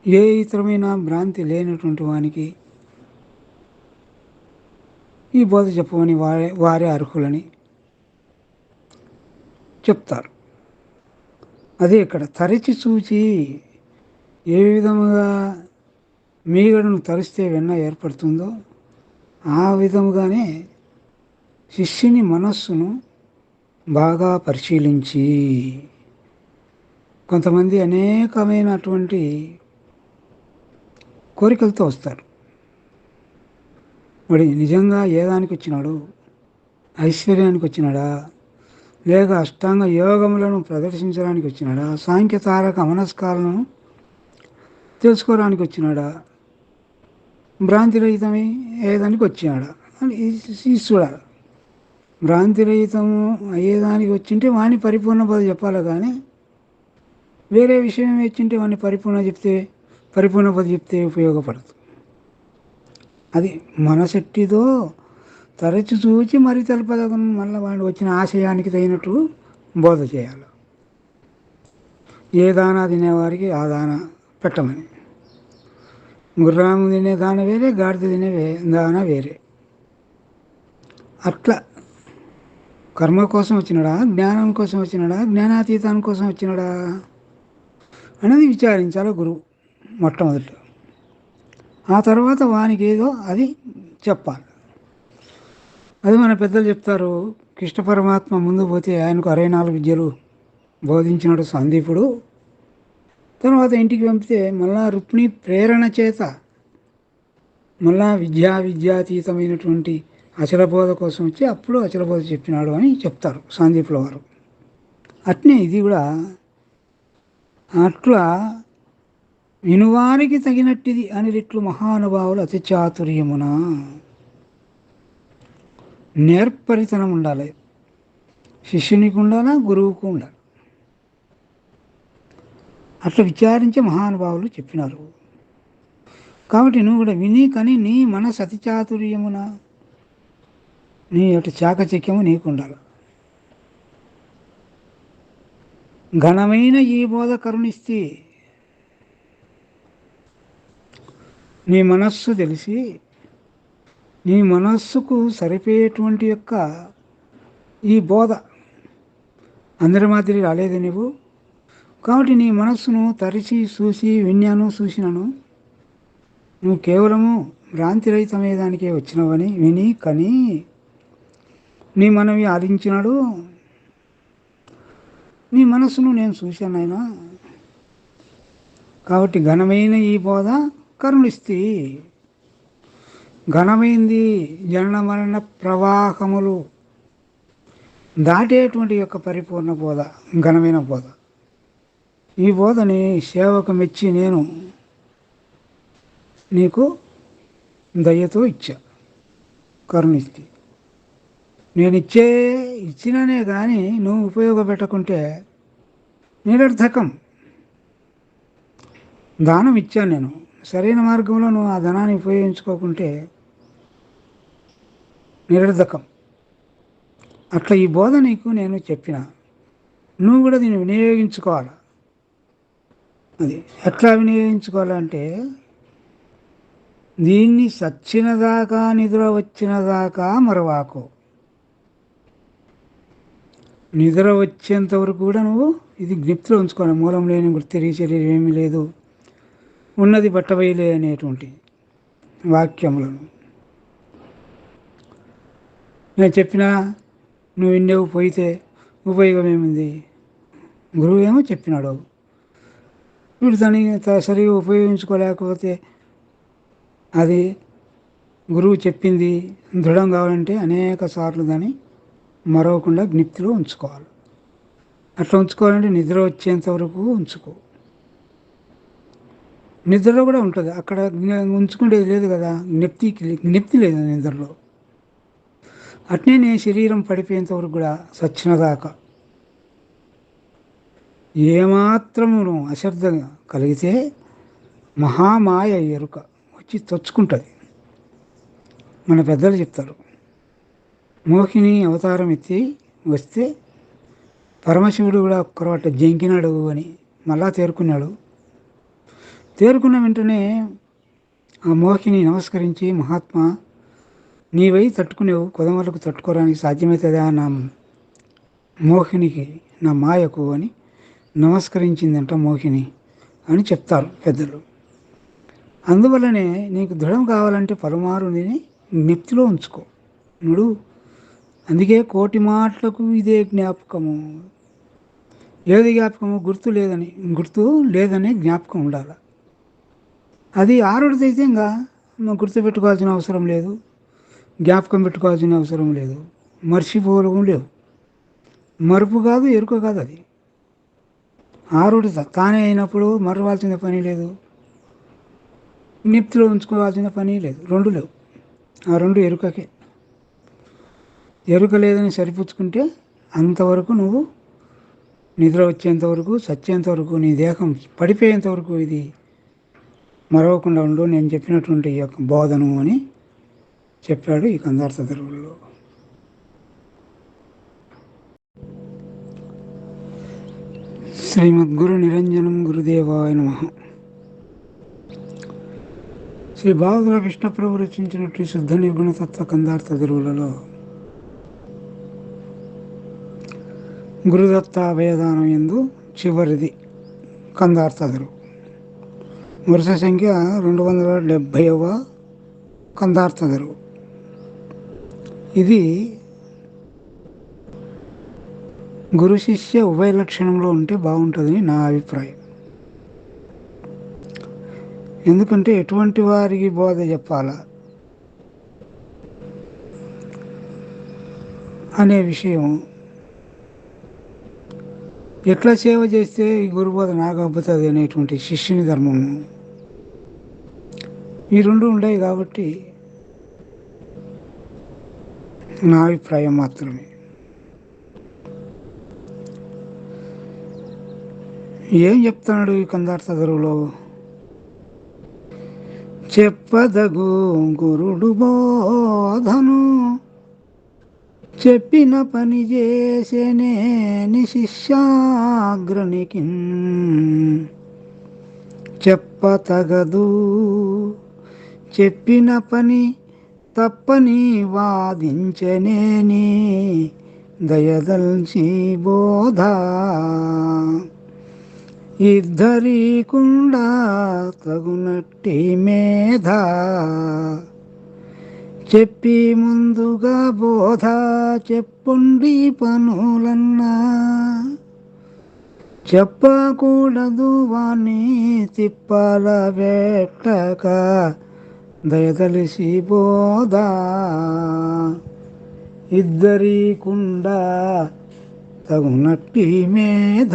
ఏ ఇతరమైన భ్రాంతి లేనటువంటి వానికి ఈ బోధ చెప్పమని వారే అర్హులని చెప్తారు. అదే ఇక్కడ తరచి చూచి ఏ విధముగా మీగడను తరిస్తే వెన్న ఏర్పడుతుందో ఆ విధముగానే శిష్యుని మనస్సును బాగా పరిశీలించి, కొంతమంది అనేకమైనటువంటి కోరికలతో వస్తారు. వాడు నిజంగా ఏ దానికి వచ్చినాడు? ఐశ్వర్యానికి వచ్చినాడా, లేక అష్టాంగ యోగములను ప్రదర్శించడానికి వచ్చినాడా, సాంఖ్య తారక మనస్కాలను తెలుసుకోవడానికి వచ్చినాడా, భ్రాంతిరహితమై ఏదానికి వచ్చినాడా అని చూడాలి. భ్రాంతిరహితము అయ్యేదానికి వచ్చింటే వాని పరిపూర్ణ బోధ చెప్పాలి, కానీ వేరే విషయం వచ్చింటే వాడిని పరిపూర్ణ బోధ చెప్తే ఉపయోగపడదు. అది మనసెట్టిదో తరచి చూచి మరి తెలపదగను, మళ్ళీ వాడు వచ్చిన ఆశయానికి తగినట్టు బోధ చేయాలి. ఏ దానా తినేవారికి ఆ దానా పెట్టమని. గుర్రాము తినే దాన వేరే, గాడిద తినే దాన వేరే. అట్లా కర్మ కోసం వచ్చినాడా, జ్ఞానం కోసం వచ్చినాడా, జ్ఞానాతీతాన్ని కోసం వచ్చినాడా అనేది విచారించాలి గురువు మొట్టమొదట. ఆ తర్వాత వానికి ఏదో అది చెప్పాలి. అది మన పెద్దలు చెప్తారు. కృష్ణ పరమాత్మ ముందు పోతే ఆయనకు 64 విద్యలు బోధించినాడు సందీపుడు. తర్వాత ఇంటికి పంపితే మళ్ళా రుక్మిణి ప్రేరణ చేత మళ్ళా విద్యాతీతమైనటువంటి అచలబోధ కోసం వచ్చి అప్పుడు అచలబోధ చెప్పినాడు అని చెప్తారు సందీపుల వారు. అట్నే ఇది కూడా అట్లా వినువారికి తగినట్టిది అని రెట్లు మహానుభావులు అతి చాతుర్యమున. నేర్పరితనం ఉండాలి, శిష్యునికి ఉండాలా, గురువుకు ఉండాలి. అట్లా విచారించి మహానుభావులు చెప్పినారు. కాబట్టి నువ్వు కూడా విని కానీ నీ మనసు అతి చాతుర్యమున, నీ యొక్క చాకచక్యము నీకు ఉండాలి. ఘనమైన ఈ బోధ కరుణిస్తే నీ మనస్సు తెలిసి నీ మనస్సుకు సరిపోయేటువంటి యొక్క ఈ బోధ అందరి మాదిరి రాలేదు నువ్వు. కాబట్టి నీ మనస్సును తరిచి చూసి విన్నాను చూసినాను, నువ్వు కేవలము భ్రాంతిరహితమే దానికే వచ్చినవని విని కని నీ మనవి ఆలించినాడు. నీ మనస్సును నేను చూశానైనా. కాబట్టి ఘనమైన ఈ బోధ కరుణిస్తి. ఘనమైంది జనన మరణ ప్రవాహములు దాటేటువంటి యొక్క పరిపూర్ణ బోధ, ఘనమైన బోధ. ఈ బోధని సేవకు మెచ్చి నేను నీకు దయతో ఇచ్చా, కరుణిస్తి. నేను ఇచ్చిననే కానీ నువ్వు ఉపయోగపెట్టకుంటే నిరర్థకం. దానం ఇచ్చాను నేను, సరైన మార్గంలో నువ్వు ఆ ధనాన్ని ఉపయోగించుకోకుంటే నిరర్థకం. అట్లా ఈ బోధ నీకు నేను చెప్పిన, నువ్వు కూడా దీన్ని వినియోగించుకోవాలి. అది ఎట్లా వినియోగించుకోవాలంటే, దీన్ని సచ్చిన దాకా నిద్ర వచ్చిన దాకా మరవాకు. నిద్ర వచ్చేంత వరకు కూడా నువ్వు ఇది జ్ఞప్తిలో ఉంచుకోవాలి. మూలం లేని గుర్తిరిగి శరీరం ఏమీ లేదు, ఉన్నది బట్టబయలే అనేటువంటి వాక్యములను నేను చెప్పినా నువ్వు విన్నేవు, పోయితే ఉపయోగం ఏముంది? గురువు ఏమో చెప్పినాడు, వీడు దాన్ని సరిగా ఉపయోగించుకోలేకపోతే అది గురువు చెప్పింది దృఢం కావాలంటే అనేక సార్లు దాన్ని మరవకుండా జ్ఞప్తిలో ఉంచుకోవాలి. అట్లా ఉంచుకోవాలంటే నిద్ర వచ్చేంత వరకు ఉంచుకో. నిద్రలో కూడా ఉంటుంది, అక్కడ ఉంచుకునేది లేదు కదా, జ్ఞప్తి లేదు నిద్రలో. అట్నే నేను శరీరం పడిపోయేంత వరకు కూడా సచ్చినదాకా ఏమాత్రము అశ్రద్ధ కలిగితే మహామాయ ఎరుక వచ్చి తొచ్చుకుంటుంది. మన పెద్దలు చెప్తారు, మోహిని అవతారం ఎత్తి వస్తే పరమశివుడు కూడా ఒక్కరవాట జంకినాడు అని మళ్ళా తేరుకున్నాడు. తేరుకున్న వెంటనే ఆ మోహిని నమస్కరించి, మహాత్మా నీవై తట్టుకునేవు, కొదమలకు తట్టుకోవడానికి సాధ్యమవుతుందా నా మోహినికి, నా మాయకు అని నమస్కరించిందంట మోహిని అని చెప్తారు పెద్దలు. అందువల్లనే నీకు దృఢం కావాలంటే పలుమారు నేను జ్ఞప్తిలో ఉంచుకో నుడు. అందుకే కోటి మాటలకు ఇదే జ్ఞాపకము. ఏది జ్ఞాపకము? గుర్తు లేదని జ్ఞాపకం ఉండాలి. అది ఆరుడిదైతే ఇంకా గుర్తు పెట్టుకోవాల్సిన అవసరం లేదు, జ్ఞాపకం పెట్టుకోవాల్సిన అవసరం లేదు, మర్చిపోవడం లేవు. మరుపు కాదు, ఎరుక కాదు. అది ఆరుడి తానే అయినప్పుడు మరవాల్సిన పని లేదు, జ్ఞప్తిలో ఉంచుకోవాల్సిన పని లేదు, రెండు లేవు. ఆ రెండు ఎరుకకే. ఎరుక లేదని సరిపుచ్చుకుంటే అంతవరకు నువ్వు నిద్ర వచ్చేంతవరకు, చచ్చేంతవరకు, నీ దేహం పడిపోయేంతవరకు ఇది మరవకుండా ఉండు నేను చెప్పినటువంటి ఈ యొక్క బోధను అని చెప్పాడు ఈ కందార్థ ధరువుల్లో. శ్రీమద్గురు నిరంజనం గురుదేవాయ నమః. శ్రీ భాగవత కృష్ణప్రభు రచించినట్టు శుద్ధ నిర్గుణతత్వ కందార్థ ధరువులలో గురుదత్త అభయదానం యందు చివరిది కందార్థ ధరువు. వరుస సంఖ్య 270వ కందార్థ ధరువు. ఇది గురు శిష్య ఉభయ లక్షణంలో ఉంటే బాగుంటుందని నా అభిప్రాయం. ఎందుకంటే ఎటువంటి వారికి బోధ చెప్పాలా అనే విషయం, ఎట్లా సేవ చేస్తే ఈ గురుబోధ నాకు అబ్బుతుంది అనేటువంటి శిష్యుని ధర్మము, ఈ రెండు ఉన్నాయి. కాబట్టి నా అభిప్రాయం మాత్రమే. ఏం చెప్తున్నాడు ఈ కందార్థ ధరువులో? చెప్పదగు గురుడు బోధను చెప్పిన పని చేసేనే శిష్యాగ్రనికి చెప్పతగదు, చెప్పిన పని తప్పని వాదించనేని దయదల్చి బోధ ఇద్దరికుండా తగునట్టి మేధ చెప్పి ముందుగా బోధ చెప్పుండి పనులన్నా చెప్పకూడదు వాణ్ణి తిప్పాల పెట్టక దయదలిసి బోధ ఇద్దరికుండా తగునట్టి మేధ.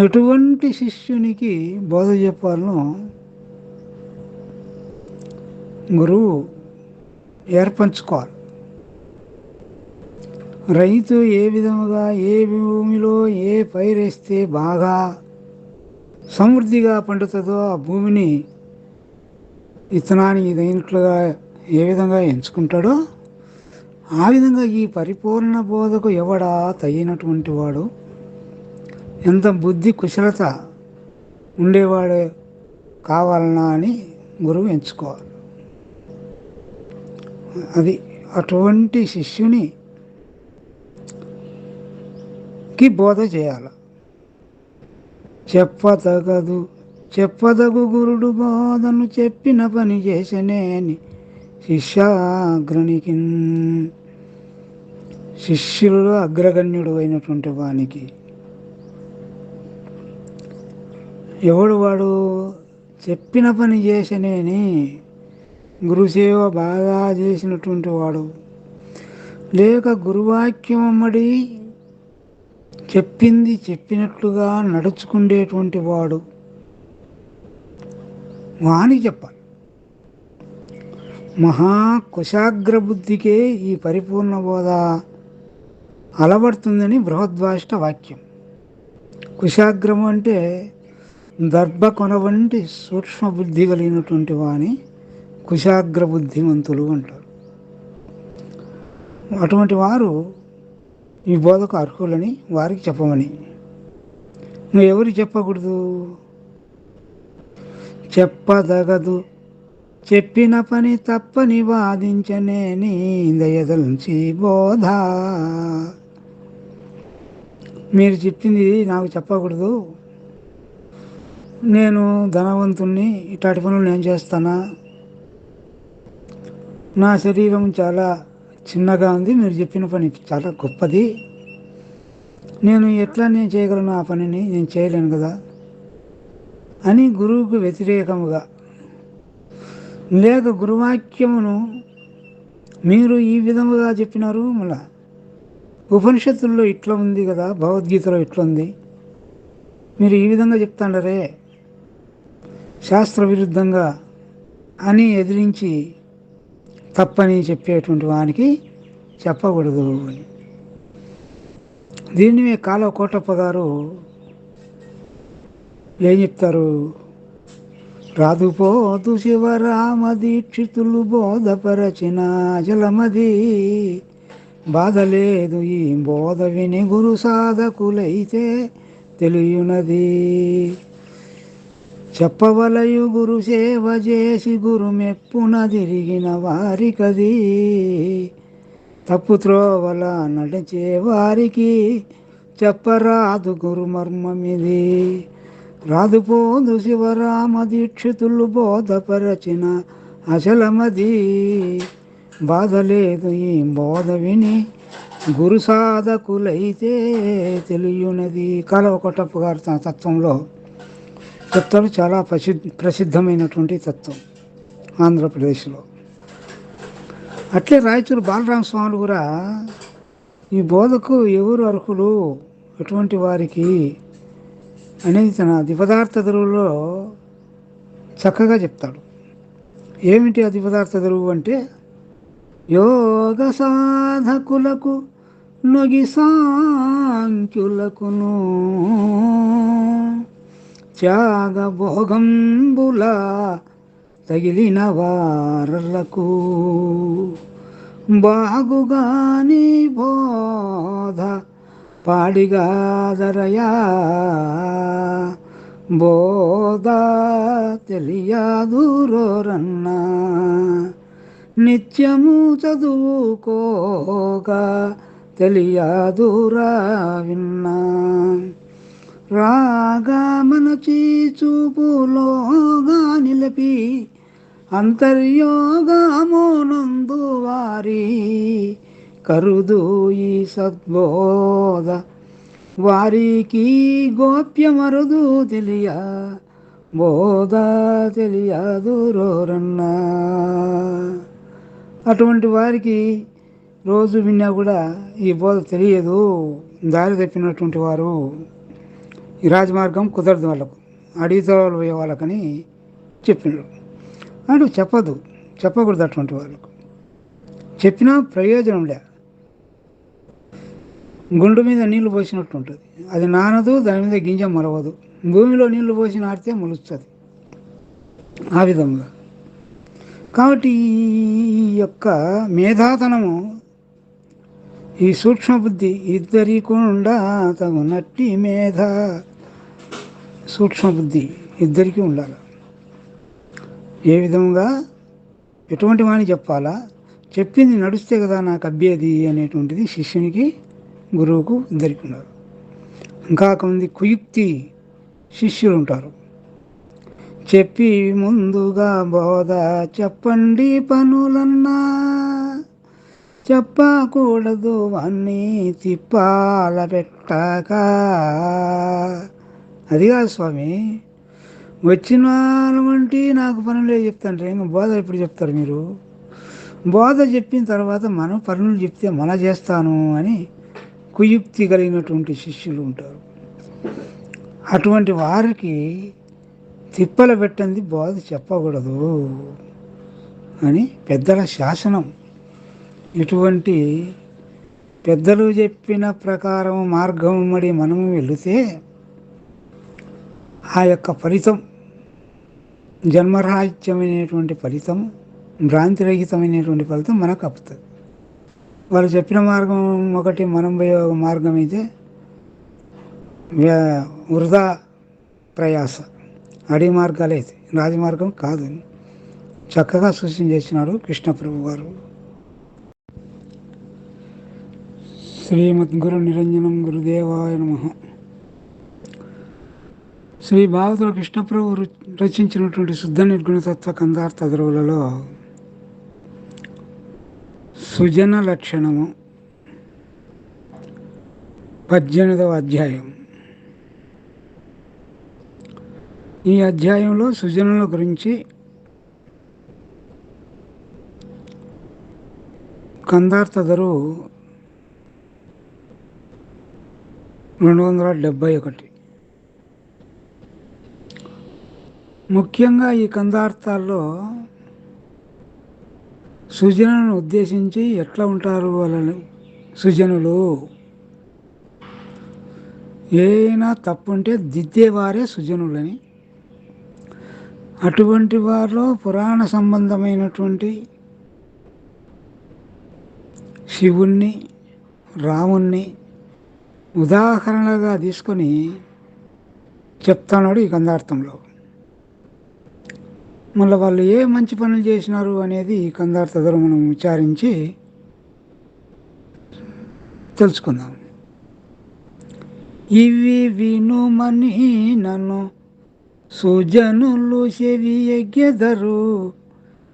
ఎటువంటి శిష్యునికి బోధ చెప్పాలనో గురువు ఏర్పంచుకోవాలి. రైతు ఏ విధముగా ఏ భూమిలో ఏ పైరేస్తే బాగా సమృద్ధిగా పండుతుందో ఆ భూమిని విత్తనానికి తగినట్లుగా ఏ విధంగా ఎంచుకుంటాడో ఆ విధంగా ఈ పరిపూర్ణ బోధకు ఎవడా తగినటువంటి వాడు, ఎంత బుద్ధి కుశలత ఉండేవాడే కావాలన్నా అని గురువు ఎంచుకోవాలి. అది అటువంటి శిష్యునికి బోధ చేయాలి. చెప్పదగు గురుడు బోధను చెప్పిన పని చేసనే అని శిష్యాగ్రణికి, శిష్యులలో అగ్రగణ్యుడు అయినటువంటి వానికి ఎవడు వాడు చెప్పిన పని చేసనేని గురుసేవ బాగా చేసినటువంటి వాడు, లేక గురువాక్యం అమ్మడి చెప్పింది చెప్పినట్లుగా నడుచుకుండేటువంటి వాడు వానికి చెప్పాలి. మహాకుశాగ్ర బుద్ధికే ఈ పరిపూర్ణ బోధ అలవడుతుందని బృహద్వాష్ట వాక్యం. కుశాగ్రము అంటే దర్భ కొన వంటి సూక్ష్మ బుద్ధి కలిగినటువంటి వాని కుశాగ్ర బుద్ధిమంతులు అంటారు. అటువంటి వారు ఈ బోధకు అర్హులని వారికి చెప్పమని. నువ్వు ఎవరికి చెప్పకూడదు? చెప్పదగదు చెప్పిన పని తప్పని వాదించనేని దయదల్చి బోధ. మీరు చెప్పింది నాకు చెప్పకూడదు, నేను ధనవంతుణ్ణి, ఇట్లాంటి పనులు నేను చేస్తానా, నా శరీరం చాలా చిన్నగా ఉంది, మీరు చెప్పిన పని చాలా గొప్పది, నేను చేయగలను ఆ పనిని, నేను చేయలేను కదా అని గురువుకు వ్యతిరేకముగా, లేక గురువాక్యమును మీరు ఈ విధముగా చెప్పినారు, మళ్ళా ఉపనిషత్తుల్లో ఇట్లా ఉంది కదా, భగవద్గీతలో ఇట్లా ఉంది, మీరు ఈ విధంగా చెప్తాండరే శాస్త్ర విరుద్ధంగా అని ఎదిరించి తప్పని చెప్పేటువంటి వానికి చెప్పకూడదు అని. దీన్ని కాలువ కోటప్ప గారు ఏం చెప్తారు? రాదుపోతు శివరామ దీక్షితులు బోధపరచిన జలమది, బాధలేదు ఈ బోధ విని గురు సాధకులైతే తెలియునది. చెప్పవలయు గురు సేవ చేసి గురు మెప్పున తిరిగిన వారికది, తప్పు త్రోవల నడిచే వారికి చెప్పరాదు గురు మర్మమిది. రాదుపోదు శివరామ దీక్షితులు బోధపరచిన అచలమది, బాధలేదు ఈ బోధ విని గురు సాధకులైతే తెలియునది. కాలువ కోటప్ప గారి తత్వంలో చెప్తాడు. చాలా ప్రసిద్ధమైనటువంటి తత్వం ఆంధ్రప్రదేశ్లో. అట్లే రాయచూరు బాలరామస్వాములు కూడా ఈ బోధకు ఎవరు అర్హులు, ఎటువంటి వారికి అనేది తన దిపదార్థ ధరువులో చక్కగా చెప్తాడు. ఏమిటి ఆ దిపదార్థ ధరువు అంటే, యోగ సాధకులకు నొగి సాంఖ్యులకును త్యాగ భోగంబుల తగిలిన వారలకు బాగుగాని బోధ పాడిగాదరయా, బోధ తెలియదురోరన్నా నిత్యము చదువుకోగా తెలియదురా విన్నా, రాగమనచి చూపులోగా నిలిపి అంతర్యోగమునందు వారి కరుదు ఈ సద్బోధ, వారికి గోప్యమరుదు తెలియ బోధ తెలియదు రోరన్నా. అటువంటి వారికి రోజు విన్నా కూడా ఈ బోధ తెలియదు. దారి తప్పినటువంటి వారు ఈ రాజమార్గం కుదరదు, వాళ్ళకు అడవి తోవలు పోయే వాళ్ళకని చెప్పినాడు. అంటే చెప్పకూడదు అటువంటి వాళ్ళకు. చెప్పినా ప్రయోజనం లే. గుండు మీద నీళ్లు పోసినట్టు ఉంటుంది, అది నానదు, దాని మీద గింజ మరవదు. భూమిలో నీళ్లు పోసి నాటితే మొలుస్తుంది. ఆ విధంగా కాబట్టి ఈ యొక్క మేధాతనము, ఈ సూక్ష్మబుద్ధి ఇద్దరికుండా తగునట్టి మేధ, సూక్ష్మబుద్ధి ఇద్దరికీ ఉండాలి. ఏ విధంగా ఎటువంటి వాణి చెప్పాలా, చెప్పింది నడుస్తే కదా నాకు అబ్బేది అనేటువంటిది శిష్యునికి గురువుకు ఇద్దరికి ఉన్నారు. ఇంకా కొంతమంది కుయుక్తి శిష్యులు ఉంటారు. చెప్పి ముందుగా బోధ చెప్పండి పనులన్నా, చెప్పకూడదు అన్నీ తిప్పాల పెట్టక. అది కాదు స్వామి, వచ్చిన వంటి నాకు పనులే చెప్తాంటే ఇంకా బోధ ఎప్పుడు చెప్తారు మీరు? బోధ చెప్పిన తర్వాత మనం పనులు చెప్తే మన చేస్తాను అని కుయుక్తి కలిగినటువంటి శిష్యులు ఉంటారు. అటువంటి వారికి తిప్పల పెట్టంది బోధ చెప్పకూడదు అని పెద్దల శాసనం. ఇటువంటి పెద్దలు చెప్పిన ప్రకారం మార్గం మడి మనము వెళితే ఆ యొక్క ఫలితం జన్మరాహిత్యమైనటువంటి ఫలితం, భ్రాంతిరహితమైనటువంటి ఫలితం మనకు అప్పుతుంది. వాళ్ళు చెప్పిన మార్గం ఒకటి, మనం పోయే మార్గం అయితే వృధా ప్రయాస. అడవి మార్గాలు అయితే రాజమార్గం కాదు. చక్కగా సూచన చేసినాడు కృష్ణప్రభు గారు. శ్రీమద్గురు నిరంజనం గురుదేవాయ నమః. శ్రీ భాగవతుల కృష్ణప్రభు రచించినటువంటి శుద్ధ నిర్గుణతత్వ కందార్థ ద్రవులలో సుజన లక్షణము 18వ అధ్యాయం. ఈ అధ్యాయంలో సుజనుల గురించి కందార్థ ధరువు 271. ముఖ్యంగా ఈ కందార్థాల్లో సుజనులను ఉద్దేశించి ఎట్లా ఉంటారు వాళ్ళని, సుజనులు ఏదైనా తప్పుంటే దిద్దేవారే సుజనులని, అటువంటి వారిలో పురాణ సంబంధమైనటువంటి శివుణ్ణి, రాముణ్ణి ఉదాహరణగా తీసుకొని చెప్తున్నాడు ఈ కందార్థంలో. మళ్ళీ వాళ్ళు ఏ మంచి పనులు చేసినారు అనేది ఈ కందార్థ ద్వారా మనం విచారించి తెలుసుకుందాం. ఇవి వినుమని నన్ను సుజనులు చెవి ఎగ్గెదరు,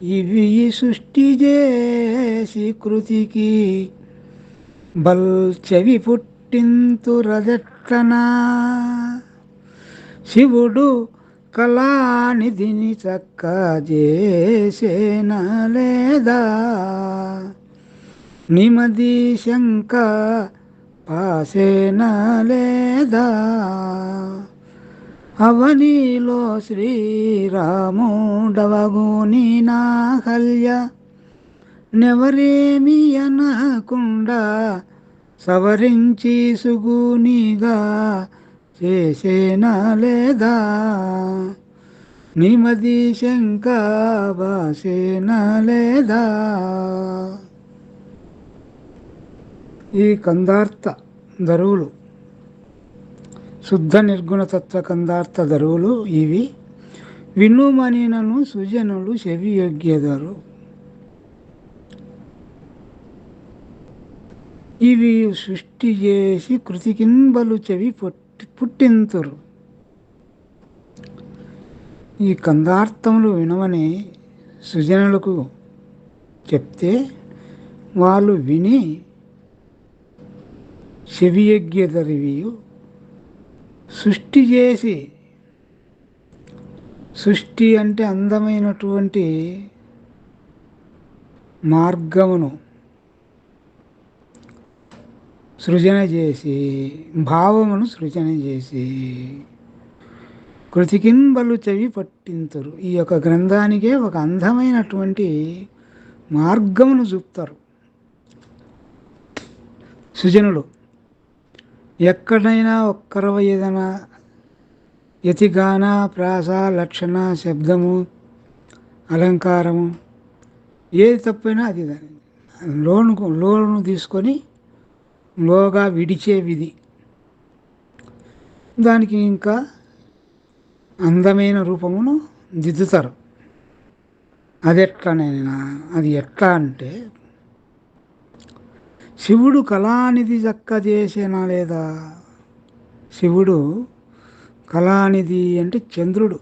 ఇవి సృష్టి చేసి కృతికి బల్ చెవి పుట్టింతురదెట్లనా. శివుడు కళానిధిని చక్క చేసేనా లేదా, నిమది శంక పాసేనా లేదా. అవనిలో శ్రీరాముడవగుని నా కల్య నెవరేమి అనకుండా సవరించి సుగునిగా చేసేనా లేదా, నిమది శంక బాసేనా లేదా. ఈ కందార్థ ధరువులు, శుద్ధ నిర్గుణతత్వ కందార్థ ధరువులు ఇవి వినుమని నన్ను సుజనులు చెవి యొగ్గెదరు. ఇవి సృష్టి చేసి కృతికింబలు చెవి పుట్టింతురు. ఈ కందార్థములు వినమని సుజనులకు చెప్తే వాళ్ళు విని చెవియొగ్యదరివియు సృష్టి చేసి, సృష్టి అంటే అందమైనటువంటి మార్గమును సృజన చేసి, భావమును సృజన చేసి కృతికింబలు చెవి పట్టింతురు. ఈ యొక్క గ్రంథానికే ఒక అందమైనటువంటి మార్గమును చూపుతారు సుజనులు. ఎక్కడైనా ఒక్కరవ ఏదైనా యతిగాన, ప్రాస, లక్షణ, శబ్దము, అలంకారము ఏది తప్పైనా అది లోను తీసుకొని లోగా విడిచే విధి, దానికి ఇంకా అందమైన రూపమును దిద్దుతారు. అది ఎట్లా అంటే శివుడు కళానిధి చక్క చేసేనా లేదా? శివుడు కళానిధి అంటే చంద్రుడు,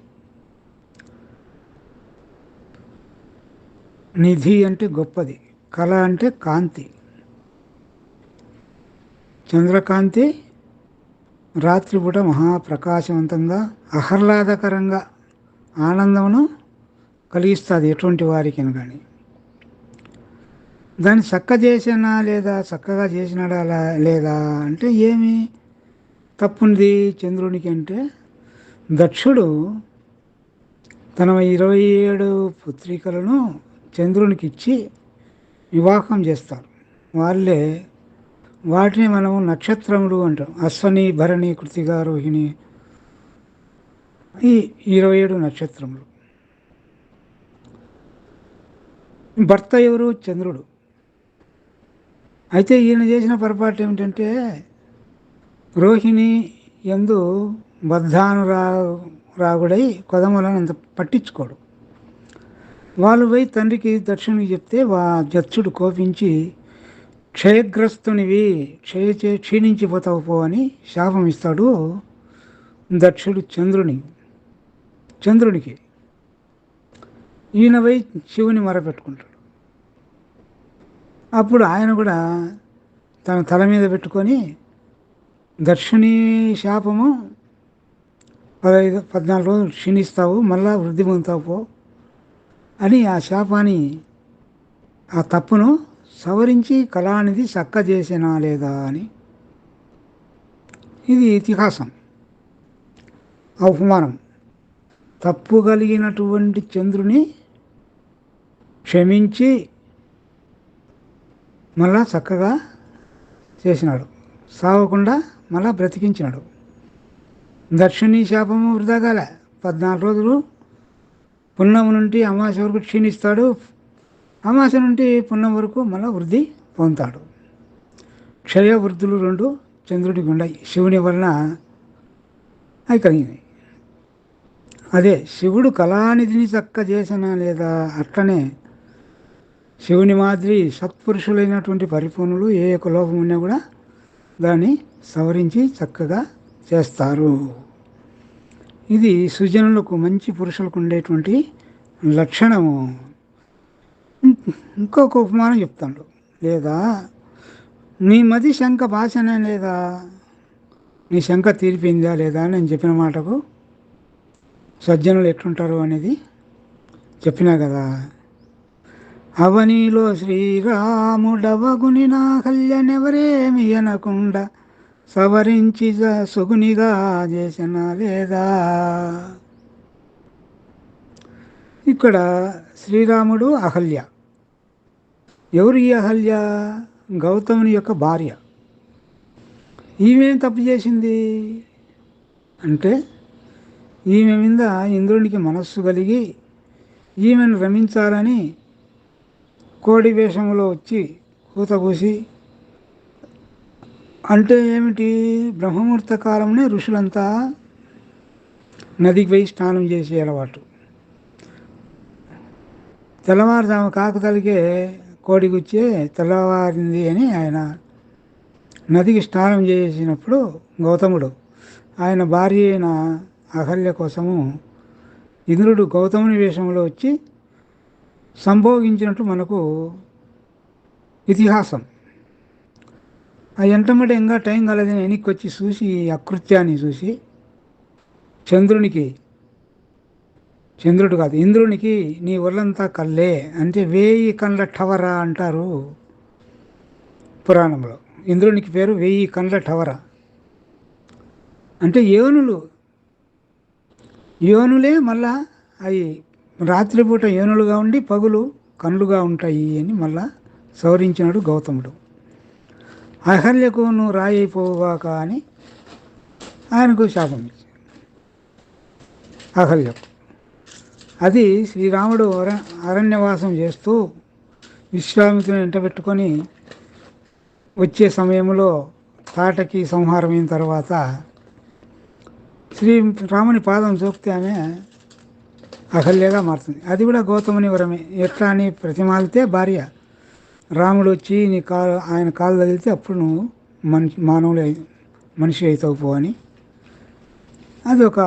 నిధి అంటే గొప్పది, కళ అంటే కాంతి. చంద్రకాంతి రాత్రిపూట మహాప్రకాశవంతంగా ఆహ్లాదకరంగా ఆనందమును కలిగిస్తుంది ఎటువంటి వారికైనా. కానీ దాన్ని చక్క చేసినా లేదా, చక్కగా చేసినాడా లేదా అంటే ఏమి తప్పుంది చంద్రునికి అంటే, దక్షుడు తన 27 పుత్రికలను చంద్రునికి ఇచ్చి వివాహం చేస్తారు. వాటిని మనము నక్షత్రములు అంటాం. అశ్వని, భరణి, కృతిక, రోహిణి, ఈ 27 నక్షత్రములు. భర్త ఎవరు? చంద్రుడు. అయితే ఈయన చేసిన పొరపాటు ఏమిటంటే రోహిణి యందు బద్ధానురాగుడై కొదములను అంత పట్టించుకోడు. వాళ్ళు పోయి తండ్రికి దక్షునికి చెప్తే దక్షుడు కోపించి క్షయగ్రస్తునివి, క్షీణించిపోతావు పో అని శాపం ఇస్తాడు దక్షుడు చంద్రునికి. ఈయన పోయి శివుని మొరపెట్టుకుంటాడు. అప్పుడు ఆయన కూడా తన తల మీద పెట్టుకొని దక్షుని శాపము 14 రోజులు క్షీణిస్తావు, మళ్ళా వృద్ధి పొందుతావు పో అని ఆ శాపాన్ని, ఆ తప్పును సవరించి కళానిధి చక్క చేసినా లేదా అని. ఇది ఇతిహాసం, అవమానం. తప్పు కలిగినటువంటి చంద్రుని క్షమించి మళ్ళా చక్కగా చేసినాడు, సావకుండా మళ్ళా బ్రతికించినాడు. దక్షిణీ శాపము వృధాగాల. 14 రోజులు పున్నము నుండి అమావాస్య వరకు క్షీణిస్తాడు, అమావాస్య నుండి పున్నం వరకు మళ్ళీ వృద్ధి పొందుతాడు. క్షయ వృద్ధులు 2 చంద్రుడికి ఉన్నాయి, శివుని వలన అవి కలిగినాయి. అదే శివుడు కళానిధిని చక్క చేసినా లేదా, అట్లనే శివుని మాదిరి సత్పురుషులైనటువంటి పరిపూర్ణులు ఏ యొక్క లోపం ఉన్నా కూడా దాన్ని సవరించి చక్కగా చేస్తారు. ఇది సుజనులకు, మంచి పురుషులకు ఉండేటువంటి లక్షణము. ఇంకొక ఉపమానం చెప్తాడు. లేదా నీ మది శంక భాషనే లేదా, నీ శంక తీరిపోయిందా లేదా అని నేను చెప్పిన మాటకు సజ్జనులు ఎట్లుంటారు అనేది చెప్పినా కదా. అవనిలో శ్రీరాముడవగుని నా కళ్యాణెవరేమి అనకుండా సవరించి సుగునిగా చేసిన లేదా. ఇక్కడ శ్రీరాముడు, అహల్య. ఎవరు ఈ అహల్య? గౌతముని యొక్క భార్య. ఈమె తప్పు చేసింది అంటే, ఈమె మీద ఇంద్రునికి మనస్సు కలిగి ఈమెను రమించాలని కోడి వేషంలో వచ్చి కూతకూసి, అంటే ఏమిటి, బ్రహ్మముహూర్త కాలంలో ఋషులంతా నదికి పోయి స్నానం చేసే అలవాటు. తెల్లవారుజాము కాకతలికే కోడి గుచ్చే తెల్లవారింది అని ఆయన నదికి స్నానం చేసినప్పుడు గౌతముడు ఆయన భార్య అయిన అహల్య కోసము ఇంద్రుడు గౌతముని వేషంలో వచ్చి సంభోగించినట్టు మనకు ఇతిహాసం. ఆ ఎంటమ్మట ఇంకా టైం కాలేదని వెనక్కి వచ్చి చూసి ఈ అకృత్యాన్ని చూసి చంద్రుడు కాదు ఇంద్రునికి నీ ఒళ్ళంతా కళ్ళే అంటే 1000 కండ్ల టవర అంటారు పురాణంలో. ఇంద్రునికి పేరు 1000 కండ్ల టవర. అంటే యోనులే మళ్ళా అవి రాత్రిపూట యోనులుగా ఉండి పగులు కన్నులుగా ఉంటాయి అని మళ్ళా సవరించినాడు గౌతముడు. అహల్యకు నువ్వు రాయి అయిపోగాక అని ఆయనకు శాపం ఇచ్చాడు అహల్యకు. అది శ్రీరాముడు అరణ్యవాసం చేస్తూ విశ్వామిత్రుని వెంట పెట్టుకొని వచ్చే సమయంలో తాటకి సంహారమైన తర్వాత శ్రీరాముని పాదం సోకితే ఆమె అహల్యగా మారుతుంది. అది కూడా గౌతముని వరమే. ఎట్లా అని ప్రతిమాలితే భార్య రాముడు వచ్చి ఆయన కాలు తగిలితే అప్పుడు నువ్వు మనిషి అవుతావు పో అని అది ఒక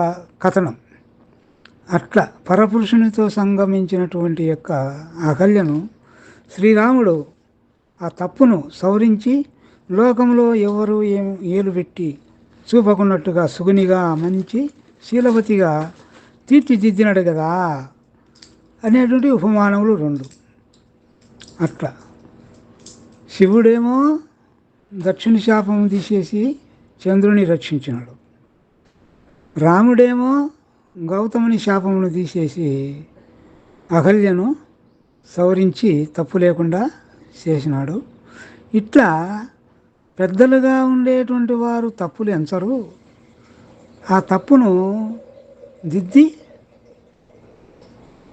కథనం. అట్లా పరపురుషునితో సంగమించినటువంటి యొక్క అహల్యను శ్రీరాముడు ఆ తప్పును సవరించి లోకంలో ఎవరు ఏలు పెట్టి చూపకున్నట్టుగా సుగునిగా మంచి శీలవతిగా తీర్చిదిద్దినాడు కదా అనేటువంటి ఉపమానములు 2. అట్లా శివుడేమో దక్షిణ శాపం తీసేసి చంద్రుని రక్షించినాడు. రాముడేమో గౌతముని శాపమును తీసేసి అహల్యను సవరించి తప్పు లేకుండా చేసినాడు. ఇట్లా పెద్దలుగా ఉండేటువంటి వారు తప్పులు ఎంచరు, ఆ తప్పును దిద్ది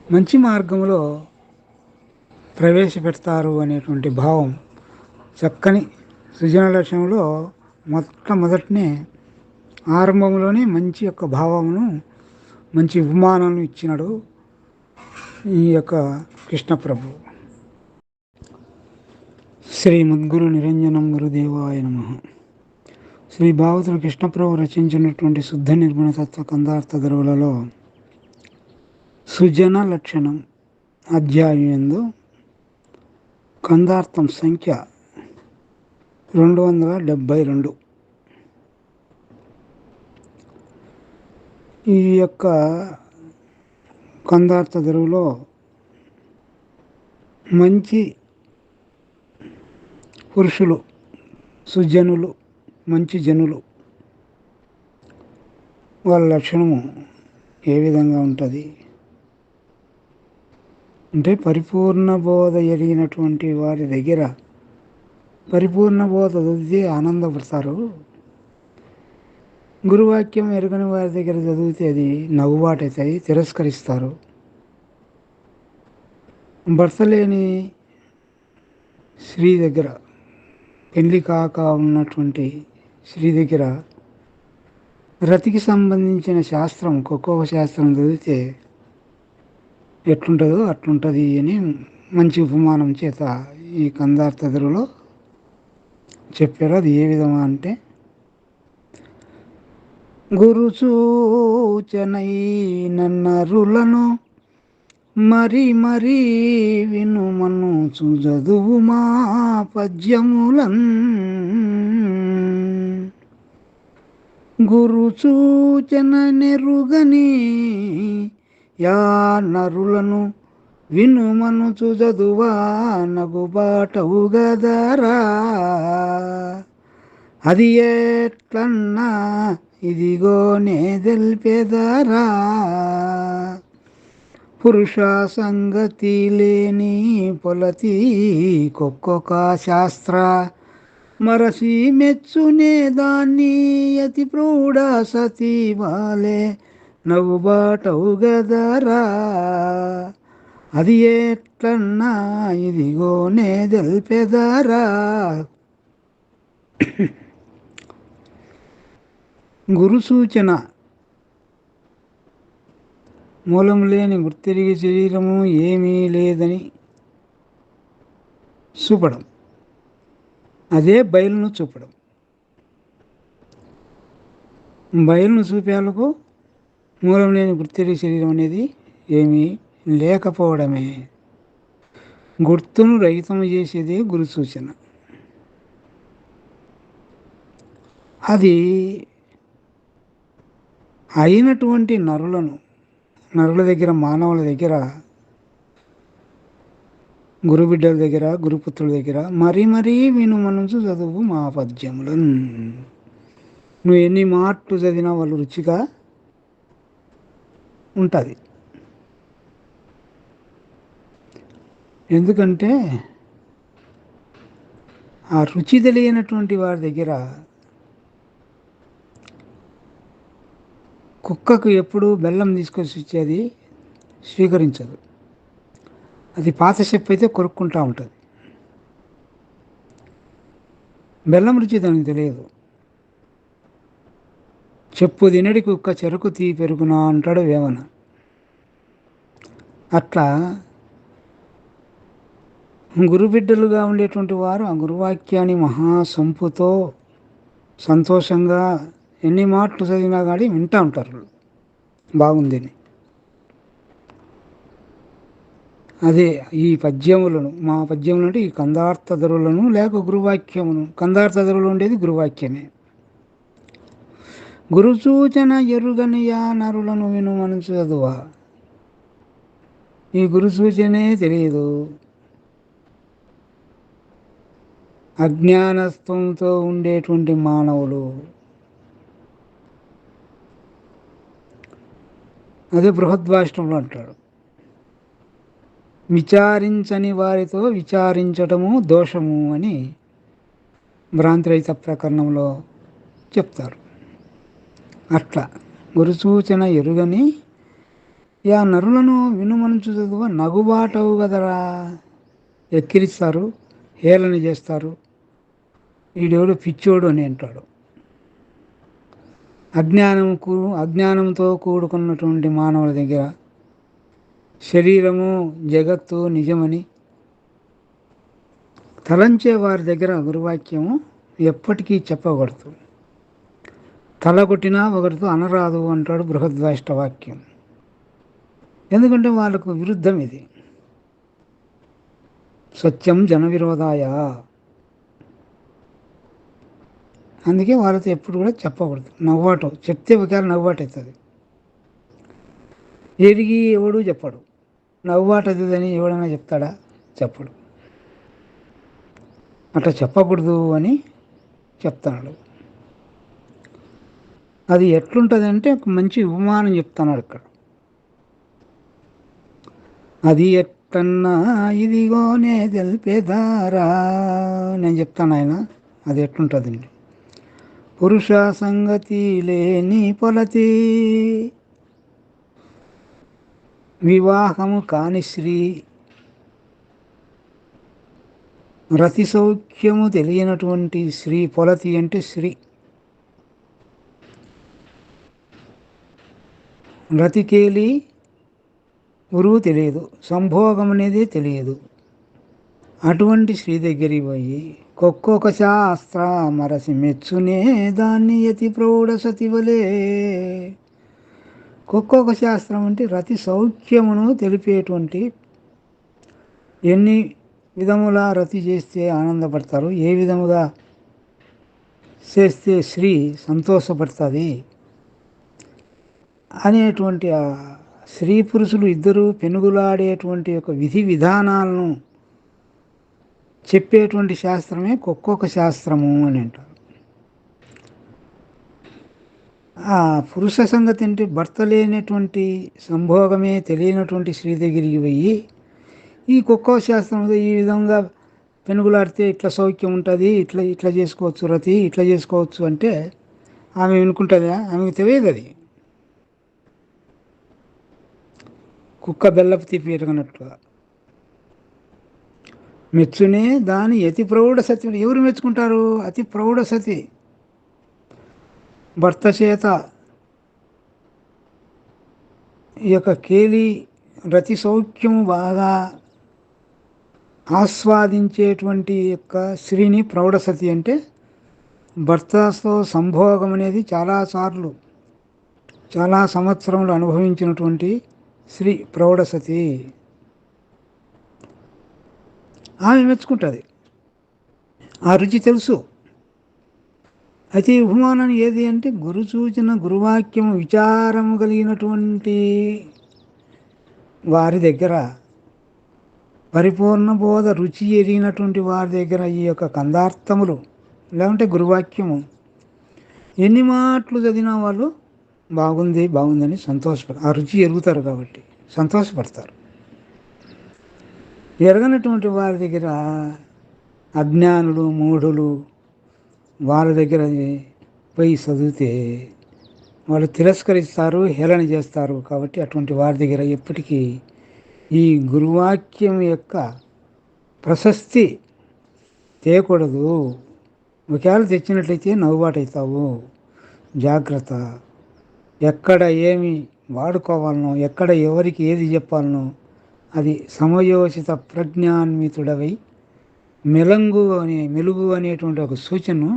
మంచి మార్గంలో ప్రవేశపెడతారు అనేటువంటి భావం చక్కని సృజన లక్ష్యంలో మొట్టమొదటినే ఆరంభంలోనే మంచి యొక్క భావమును మంచి ఉపమానాలను ఇచ్చినాడు ఈ యొక్క కృష్ణప్రభు. శ్రీ మద్గురు నిరంజనం గురుదేవాయ నమః. శ్రీ భాగవతుడు కృష్ణప్రభు రచించినటువంటి శుద్ధ నిర్గుణ తత్వ కందార్థ గరువులలో సృజన లక్షణం అధ్యాయం యందు కందార్థం సంఖ్య 272. ఈ యొక్క కందార్థ గరువులో మంచి పురుషులు, సుజనులు, మంచి జనులు వాళ్ళ లక్షణము ఏ విధంగా ఉంటుంది అంటే పరిపూర్ణ బోధ ఎరిగినటువంటి వారి దగ్గర పరిపూర్ణ బోధ చదివితే ఆనందపడతారు. గురువాక్యం ఎరుగని వారి దగ్గర చదివితే అది నవ్వుబాటవుతాయి, తిరస్కరిస్తారు. భర్త లేని స్త్రీ దగ్గర, పెళ్లి కాక ఉన్నటువంటి స్త్రీ దగ్గర రతికి సంబంధించిన శాస్త్రం, ఒక్కొక్క శాస్త్రం చదివితే ఎట్లుంటుందో అట్లుంటుంది అని మంచి ఉపమానం చేత ఈ కందార్థదులో చెప్పారు. అది ఏ విధమా అంటే గురు సూచనై నన్నరులను మరి మరి వినుమను చదువు మా పద్యములన్. గురు సూచన నెరుగని యా నరులను వినుమను చదువా నగుబాటవు గదరా. అది ఎట్లన్నా ఇదిగో నే తెల్పెదరా. పురుష సంగతి లేని పొలతి కొక్కొక్క శాస్త్ర మరసి మెచ్చునే దాన్ని అతి ప్రౌఢ సతీ వాలే నవ్వుబాటవు గదరా. అది ఎట్లన్నా ఇదిగో నే తెల్పెదరా. గురు సూచన మూలం లేని గుర్తిరిగి శరీరము ఏమీ లేదని చూపడం, అదే బయలును చూపడం. బయలును చూపేందుకు మూలం లేని గుర్తెరి శరీరం అనేది ఏమీ లేకపోవడమే. గుర్తును రహితం చేసేదే గురు సూచన. అది అయినటువంటి నరుల దగ్గర, మానవుల దగ్గర, గురుబిడ్డల దగ్గర, గురుపుత్రుల దగ్గర మరీ విను మనసు చదువు మా పద్యములను. నువ్వు ఎన్ని మాటలు చదివినా వాళ్ళు రుచిగా ఉంటుంది. ఎందుకంటే ఆ రుచి తెలియనటువంటి వారి దగ్గర కుక్కకు ఎప్పుడు బెల్లం తీసుకొచ్చి ఇచ్చేది స్వీకరించదు. అది పాత చెప్పు అయితే కొరుక్కుంటూ ఉంటుంది. బెల్లం రుచి దానికి తెలియదు. చెప్పు తినడి కుక్క చెరుకు తీ పెరుగునా అంటాడు వేమన. అట్లా గురుబిడ్డలుగా ఉండేటువంటి వారు ఆ గురువాక్యాన్ని మహాసంపుతో సంతోషంగా ఎన్ని మాటలు చదివినా కానీ వింటూ ఉంటారు. బాగుందని. అదే ఈ పద్యములను, మా పద్యములు అంటే ఈ కందార్థధరులను లేక గురువాక్యమును. కందార్థధరులు ఉండేది గురువాక్యమే. గురుసూచన ఎరుగనియా నరులను విను మనసు చదువా. ఈ గురుసూచనే తెలియదు. అజ్ఞానత్వంతో ఉండేటువంటి మానవులు. అదే బృహద్వాష్టంలో అంటాడు, విచారించని వారితో విచారించటము దోషము అని భ్రాంతిరహిత ప్రకరణంలో చెప్తారు. అట్లా గురుసూచన ఎరుగని యా నరులను వినుమనుచు చదువ నగుబాటవు కదరా. ఎక్కిరిస్తారు, హేళన చేస్తారు. వీడెవడు పిచ్చోడు అని అంటాడు. అజ్ఞానంతో కూడుకున్నటువంటి మానవుల దగ్గర శరీరము జగత్తు నిజమని తలంచే వారి దగ్గర గురువాక్యము ఎప్పటికీ చెప్పకూడదు. తల కొట్టినా ఒకరితో అనరాదు అంటాడు బృహద్వాష్ట వాక్యం. ఎందుకంటే వాళ్ళకు విరుద్ధం ఇది. సత్యం జన విరోధాయ. అందుకే వాళ్ళతో ఎప్పుడు కూడా చెప్పకూడదు. నవ్వాటం చెప్తే ఒకవేళ నవ్వాట అవుతుంది. ఎరిగి ఎవడు చెప్పడు. నవ్వాట అవుతుందని ఎవడైనా చెప్తాడా? చెప్పడు. అట్లా చెప్పకూడదు అని చెప్తున్నాడు. అది ఎట్లుంటుందంటే మంచి ఉపమానం చెప్తున్నాడు ఇక్కడ. అది ఎట్టన్నా ఇదిగోనే తెలిపేదారా. నేను చెప్తాను ఆయన అది ఎట్లుంటుందండి. పురుష సంగతి లేని పొలతి, వివాహము కాని స్త్రీ, రతి సౌఖ్యము తెలియనటువంటి స్త్రీ. పొలతి అంటే స్త్రీ. రతికేలి గురువు తెలియదు, సంభోగం అనేది తెలియదు. అటువంటి స్త్రీ దగ్గరికి పోయి ఒక్కొక్క శాస్త్ర మరసి మెచ్చునే దాన్ని యతి ప్రౌఢ సతివలే. ఒక్కొక్క శాస్త్రం అంటే రతి సౌఖ్యమును తెలిపేటువంటి, ఎన్ని విధములా రతి చేస్తే ఆనందపడతారు, ఏ విధముగా చేస్తే స్త్రీ సంతోషపడుతుంది అనేటువంటి ఆ స్త్రీ పురుషులు ఇద్దరూ పెనుగులాడేటువంటి ఒక విధి విధానాలను చెప్పేటువంటి శాస్త్రమే ఒక్కొక్క శాస్త్రము అని అంటారు. ఆ పురుష సంగతి అంటే భర్త లేనటువంటి, సంభోగమే తెలియనటువంటి స్త్రీ దగ్గరికి పోయి ఈ ఒక్కొక్క శాస్త్రంలో ఈ విధంగా పెనుగులాడితే ఇట్లా సౌఖ్యం ఉంటుంది, ఇట్లా ఇట్లా చేసుకోవచ్చు రతి, ఇట్లా చేసుకోవచ్చు అంటే ఆమె వినుకుంటుందా? ఆమెకు తెలియదు. అది కుక్క బెల్లపు తీపి ఎరగనట్లుగా. మెచ్చునే దాని అతి ప్రౌఢ సతి. ఎవరు మెచ్చుకుంటారు? అతి ప్రౌఢ సతి. భర్త చేత ఈ యొక్క కేలి రతి సౌఖ్యము బాగా ఆస్వాదించేటువంటి యొక్క స్త్రీని ప్రౌఢసతి అంటే భర్తతో సంభోగం అనేది చాలాసార్లు చాలా సంవత్సరములు అనుభవించినటువంటి స్త్రీ ప్రౌఢసతి ఆమె మెచ్చుకుంటుంది. ఆ రుచి తెలుసు. అయితే ఈ ఉపమానం ఏది అంటే గురు సూచన గురువాక్యం విచారము కలిగినటువంటి వారి దగ్గర, పరిపూర్ణ బోధ రుచి ఎరిగినటువంటి వారి దగ్గర ఈ యొక్క కందార్థములు లేకుంటే గురువాక్యము ఎన్ని మాటలు చదివినా వాళ్ళు బాగుంది బాగుందని సంతోషపడతారు. ఆ రుచి ఎరుగుతారు కాబట్టి సంతోషపడతారు. ఎరగనటువంటి వారి దగ్గర అజ్ఞానులు మూఢులు వాళ్ళ దగ్గర పోయి చదివితే వాళ్ళు తిరస్కరిస్తారు, హేళన చేస్తారు. కాబట్టి అటువంటి వారి దగ్గర ఎప్పటికీ ఈ గురువాక్యం యొక్క ప్రశస్తి తేయకూడదు. ఒకవేళ తెచ్చినట్లయితే నవ్వుబాటు అవుతావు. జాగ్రత్త. ఎక్కడ ఏమి వాడుకోవాలనో, ఎక్కడ ఎవరికి ఏది చెప్పాలనో అది సమయోచిత ప్రజ్ఞాన్వితుడవై మెలుగు అనేటువంటి ఒక సూచనను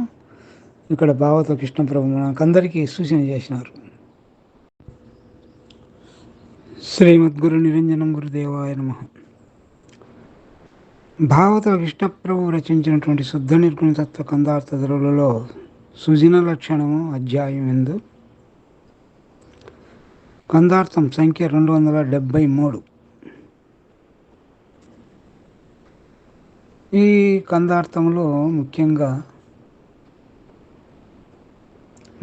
ఇక్కడ భాగవత కృష్ణప్రభు మనకందరికీ సూచన చేసినారు. శ్రీమద్గురు నిరంజనం గురుదేవాయ నమః. భాగవత కృష్ణప్రభు రచించినటువంటి శుద్ధ నిర్గుణ తత్వ కందార్థ ధరులలో సుజన లక్షణము అధ్యాయం ఎందు కందార్థం సంఖ్య 273. ఈ కందార్థంలో ముఖ్యంగా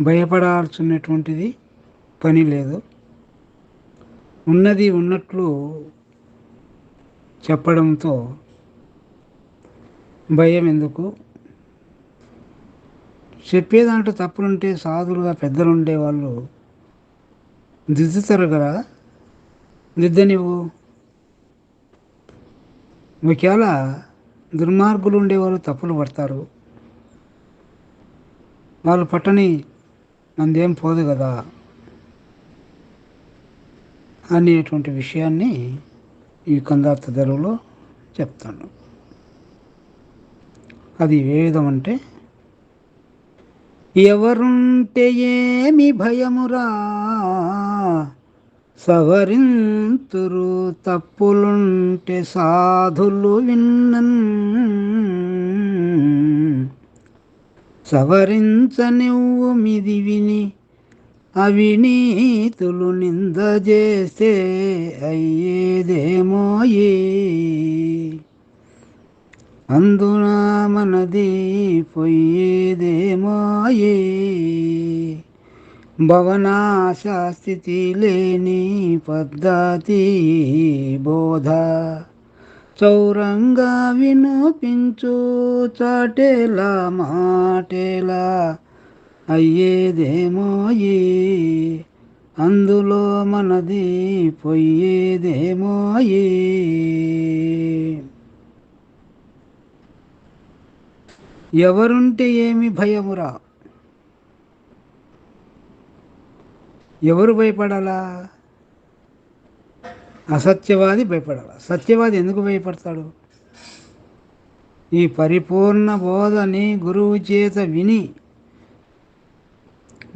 భయపడాల్సినటువంటిది పని లేదు. ఉన్నది ఉన్నట్లు చెప్పడంతో భయం ఎందుకు? చెప్పేదాంట్లో తప్పులుంటే సాధులుగా పెద్దలు ఉండేవాళ్ళు దిద్దుతారు కదా, దిద్దనివ్వు. ఒకవేళ దుర్మార్గులు ఉండేవాళ్ళు తప్పులు పడతారు, వాళ్ళు పట్టని మందేం పోదు కదా అనేటువంటి విషయాన్ని ఈ కందార్థ ధరలో చెప్తాను. అది ఏ విధం అంటే, ఎవరుంటే ఏమి భయమురా, సవరింతురు తప్పులుంటే సాధులు విన్నన్, సవరించనివ్వు మిది విని అవినీతులు నింద చేస్తే అయ్యేదేమోయే, అందున మనది పోయేదేమోయే, భవనాశాస్థితి లేని పద్ధతి బోధ, చౌరంగా వినిపించు చాటేలా మాటేలా అయ్యేదేమోయే, అందులో మనది పోయేదేమోయే. ఎవరుంటే ఏమి భయమురా? ఎవరు భయపడాలా? అసత్యవాది భయపడాలి. సత్యవాది ఎందుకు భయపడతాడు? ఈ పరిపూర్ణ బోధని గురువు చేత విని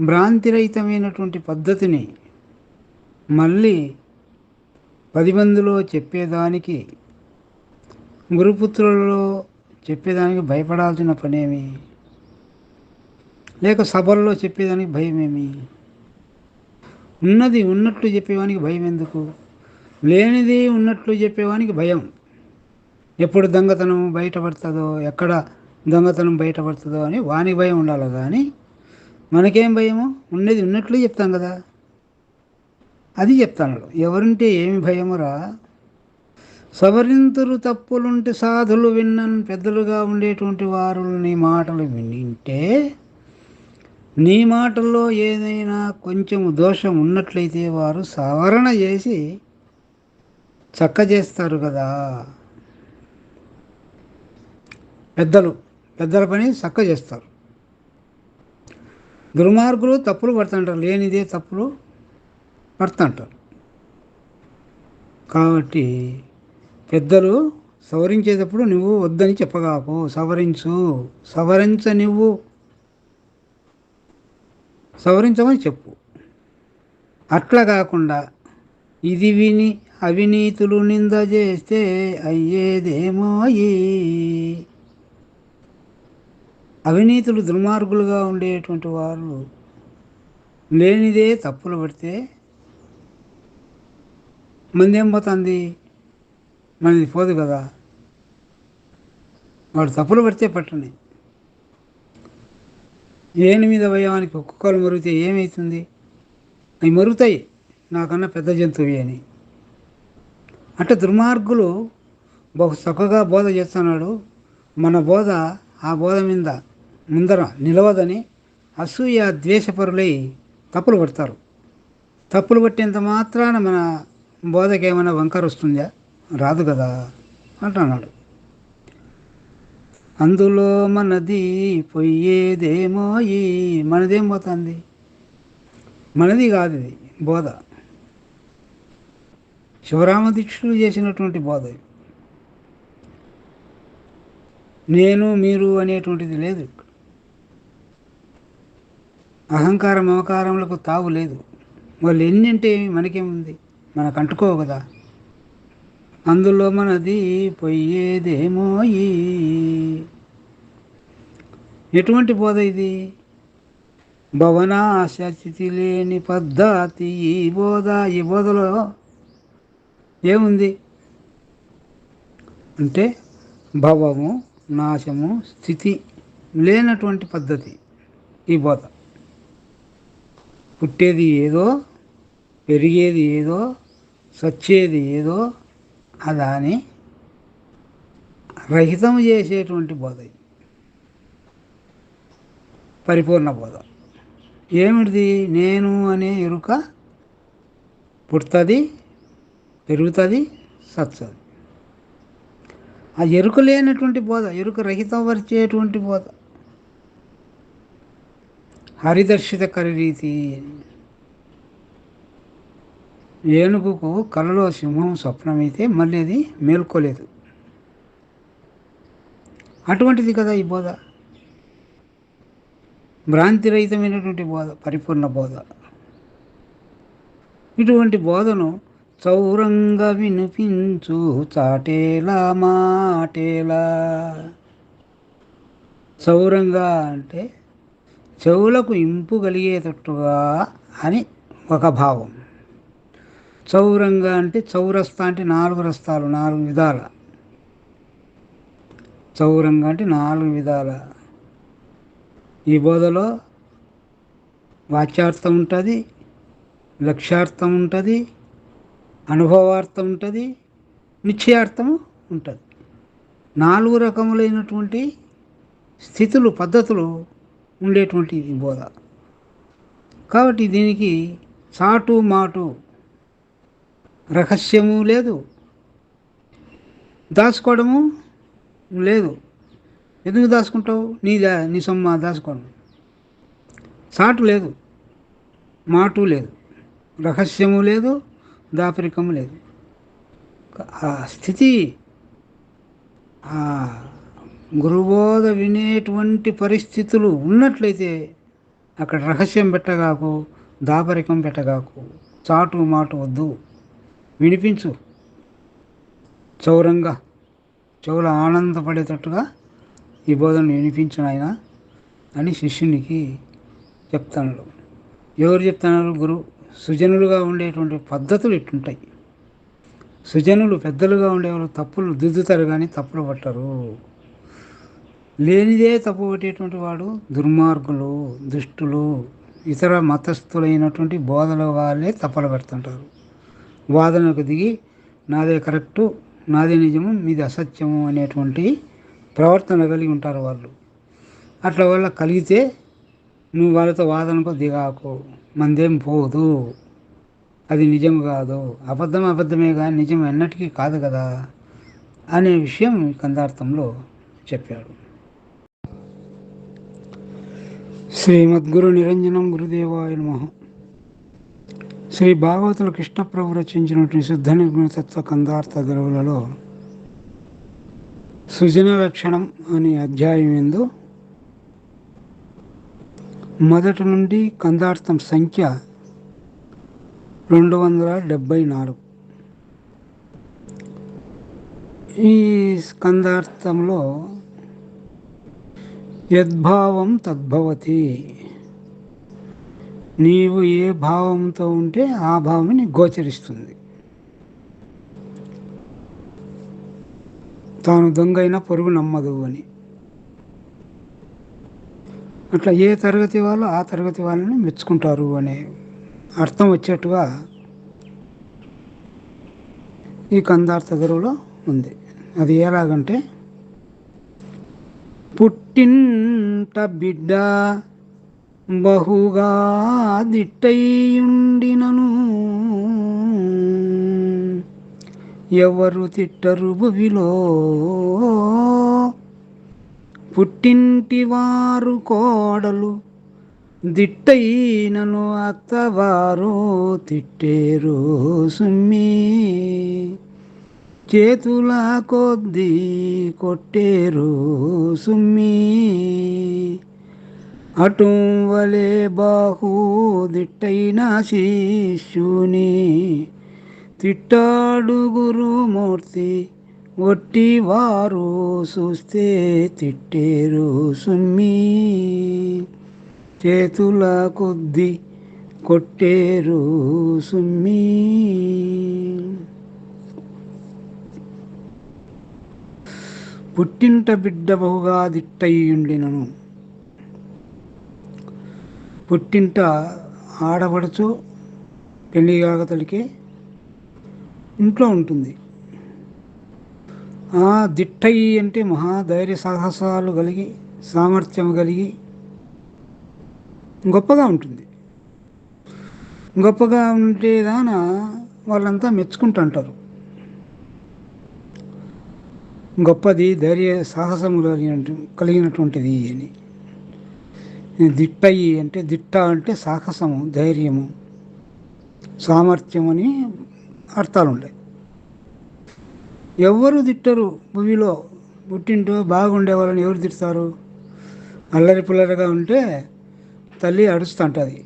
భ్రాంతిరహితమైనటువంటి పద్ధతిని మళ్ళీ 10 మందిలో చెప్పేదానికి, గురుపుత్రులలో చెప్పేదానికి భయపడాల్సిన పనేమి? లేక సభల్లో చెప్పేదానికి భయమేమి? ఉన్నది ఉన్నట్లు చెప్పేవానికి భయం ఎందుకు? లేనిది ఉన్నట్లు చెప్పేవానికి భయం. ఎప్పుడు దొంగతనం బయటపడుతుందో, ఎక్కడ దొంగతనం బయటపడుతుందో అని వానికి భయం ఉండాలి. కానీ మనకేం భయము? ఉన్నది ఉన్నట్లు చెప్తాం కదా, అది చెప్తాను. ఎవరుంటే ఏమి భయమురా, సవరింతురు తప్పులుంటే సాధులు విన్నన్, పెద్దలుగా ఉండేటువంటి వారు నీ మాటలు వింటే, నీ మాటల్లో ఏదైనా కొంచెం దోషం ఉన్నట్లయితే వారు సవరణ చేసి చక్క చేస్తారు కదా. పెద్దల పని చక్క చేస్తారు. దుర్మార్గులు తప్పులు పడుతుంటారు, లేనిదే తప్పులు పడుతుంటారు. కాబట్టి పెద్దలు సవరించేటప్పుడు నువ్వు వద్దని చెప్పగాకు, సవరించు. సవరించ నువ్వు సవరించమని చెప్పు. అట్లా కాకుండా ఇది విని అవినీతులు నింద చేస్తే అయ్యేదేమో ఈ అవినీతులు దుర్మార్గులుగా ఉండేటువంటి వారు లేనిదే తప్పులు పడితే మందేం పోతుంది, మనది పోదు కదా. వాడు తప్పులు పడితే పట్టండి. ఏని మీద భయానికి ఒక్కొక్కరు మరుగుతే ఏమవుతుంది? అవి మరుగుతాయి, నాకన్నా పెద్ద జంతువు అని. అంటే దుర్మార్గులు బహు చక్కగా బోధ చేస్తున్నాడు, మన బోధ ఆ బోధ మీద ముందర నిలవదని అసూయ ద్వేషపరులై తప్పులు పడతారు. తప్పులు పట్టేంత మాత్రాన మన బోధకి ఏమైనా వంకర వస్తుందా? రాదు కదా అంటున్నాడు. అందులో మనది పోయేదేమో ఈ మనదేం పోతుంది? మనది కాదు ఇది బోధ. శివరామదీక్షులు చేసినటువంటి బోధ. నేను మీరు అనేటువంటిది లేదు. అహంకారం మమకారములకు తావు లేదు. వాళ్ళు ఎన్నంటే మనకేముంది, మనకు అంటుకోవు కదా. అందులో మనది పోయేదేమో ఈ ఎటువంటి బోధ ఇది? భవనాశతి లేని పద్ధతి ఈ బోధ. ఈ బోధలో ఏముంది అంటే భవము, నాశము, స్థితి లేనటువంటి పద్ధతి ఈ బోధ. పుట్టేది ఏదో, పెరిగేది ఏదో, సచ్చేది ఏదో అదాని రహితం చేసేటువంటి బోధ ఇది, పరిపూర్ణ బోధ. ఏమిటిది? నేను అనే ఎరుక పుడుతుంది, పెరుగుతుంది, సత్తుంది. ఆ ఎరుక లేనటువంటి బోధ, ఎరుక రహితపరిచేటువంటి బోధ. హరిదర్శిత కరిరీతి. ఏనుగుకు కలలో సింహం స్వప్నమైతే మళ్ళీ అది మేల్కోలేదు. అటువంటిది కదా ఈ బోధ. భ్రాంతిరహితమైనటువంటి బోధ, పరిపూర్ణ బోధ. ఇటువంటి బోధను చౌరంగా వినిపించు చాటేలా మాటేలా. చౌరంగా అంటే చెవులకు ఇంపు కలిగేటట్టుగా అని ఒక భావం. చౌరంగా అంటే చౌరస్తా అంటే 4 రస్తాలు, 4 విధాల. చౌరంగా అంటే 4 విధాల. ఈ బోధలో వాచ్యార్థం ఉంటుంది, లక్ష్యార్థం ఉంటుంది, అనుభవార్థం ఉంటుంది, నిశ్చయార్థము ఉంటుంది. 4 రకములైనటువంటి స్థితులు, పద్ధతులు ఉండేటువంటి ఈ బోధ. కాబట్టి దీనికి చాటు మాటు రహస్యము లేదు, దాచుకోవడము లేదు. ఎందుకు దాచుకుంటావు? నీ సొమ్మ దాచుకోవడం. చాటు లేదు, మాటు లేదు, రహస్యము లేదు, దాపరికము లేదు. ఆ స్థితి, ఆ గురుబోధ వినేటువంటి పరిస్థితులు ఉన్నట్లయితే అక్కడ రహస్యం పెట్టగాకు, దాపరికం పెట్టగాకు, చాటు మాటు వద్దు, వినిపించు. చౌరంగా చెవులు ఆనందపడేటట్టుగా ఈ బోధనను వినిపించు ఆయన అని శిష్యునికి చెప్తాడు. ఎవరు చెప్తున్నారు? గురువు. సుజనులుగా ఉండేటువంటి పద్ధతులు ఇట్లుంటాయి. సుజనులు, పెద్దలుగా ఉండేవాళ్ళు తప్పులు దిద్దుతారు కానీ తప్పులు పట్టరు. లేనిదే తప్పు పట్టేటువంటి వాడు దుర్మార్గులు, దుష్టులు, ఇతర మతస్థులైనటువంటి బోధల వాళ్ళే తప్పులు పెడుతుంటారు. వాదనకు దిగి నాదే కరెక్టు, నాదే నిజము, మీది అసత్యము అనేటువంటి ప్రవర్తన కలిగి ఉంటారు వాళ్ళు. అట్లా వల్ల కలిగితే నువ్వు వాళ్ళతో వాదనకు దిగాకు, మందేం పోదు, అది నిజం కాదు, అబద్ధమే కానీ నిజం ఎన్నటికీ కాదు కదా అనే విషయం కందార్థంలో చెప్పాడు. శ్రీమద్గురు నిరంజనం గురుదేవాయ నమః. శ్రీ భాగవతుల కృష్ణప్రభు రచించినటువంటి శుద్ధ నిర్గుణతత్వ కందార్థ గరువులలో సుజన లక్షణం అనే అధ్యాయం ఎందు మొదటి నుండి కందార్థం సంఖ్య 274. ఈ స్కందార్థంలో యద్భావం తద్భవతి, నీవు ఏ భావంతో ఉంటే ఆ భావం గోచరిస్తుంది. తాను దొంగైన పొరుగు నమ్మదు అని. అట్లా ఏ తరగతి వాళ్ళు ఆ తరగతి వాళ్ళని మెచ్చుకుంటారు అనే అర్థం వచ్చేట్టుగా ఈ కందార్థ ధరువులో ఉంది. అది ఎలాగంటే, పుట్టింట బిడ్డ బహుగా దిట్టయుండినను ఎవరు తిట్టరు భువిలో, పుట్టింటి వారు కోడలు దిట్టయినను అత్తవారు తిట్టేరు సుమ్మి, చేతుల కొద్దీ కొట్టేరు సుమ్మి, అటుంవలే బాహు దిట్టైన శిష్యుని తిట్టాడు గురుమూర్తి, ఒట్టి వారు చూస్తే తిట్టేరు సుమ్మి, చేతుల కొద్ది కొట్టేరు సుమ్మి. పుట్టింట బిడ్డ బహుగా దిట్టయ్యుండినను, పుట్టింట ఆడపడుచు పెళ్లి కాగతలికి ఇంట్లో ఉంటుంది. ఆ దిట్టయి అంటే మహాధైర్య సాహసాలు కలిగి సామర్థ్యం కలిగి గొప్పగా ఉంటుంది. గొప్పగా ఉంటే దాన వాళ్ళంతా మెచ్చుకుంటుంటారు. గొప్పది ధైర్య సాహసము కలిగినటువంటిది అని. దిట్టయి అంటే దిట్ట అంటే సాహసము, ధైర్యము, సామర్థ్యం అని అర్థాలు ఉంటాయి. ఎవరు తిట్టరు భూమిలో, పుట్టింటూ బాగుండే వాళ్ళని ఎవరు తిడతారు? అల్లరి పుల్లరిగా ఉంటే తల్లి అడుస్తుంటుంది.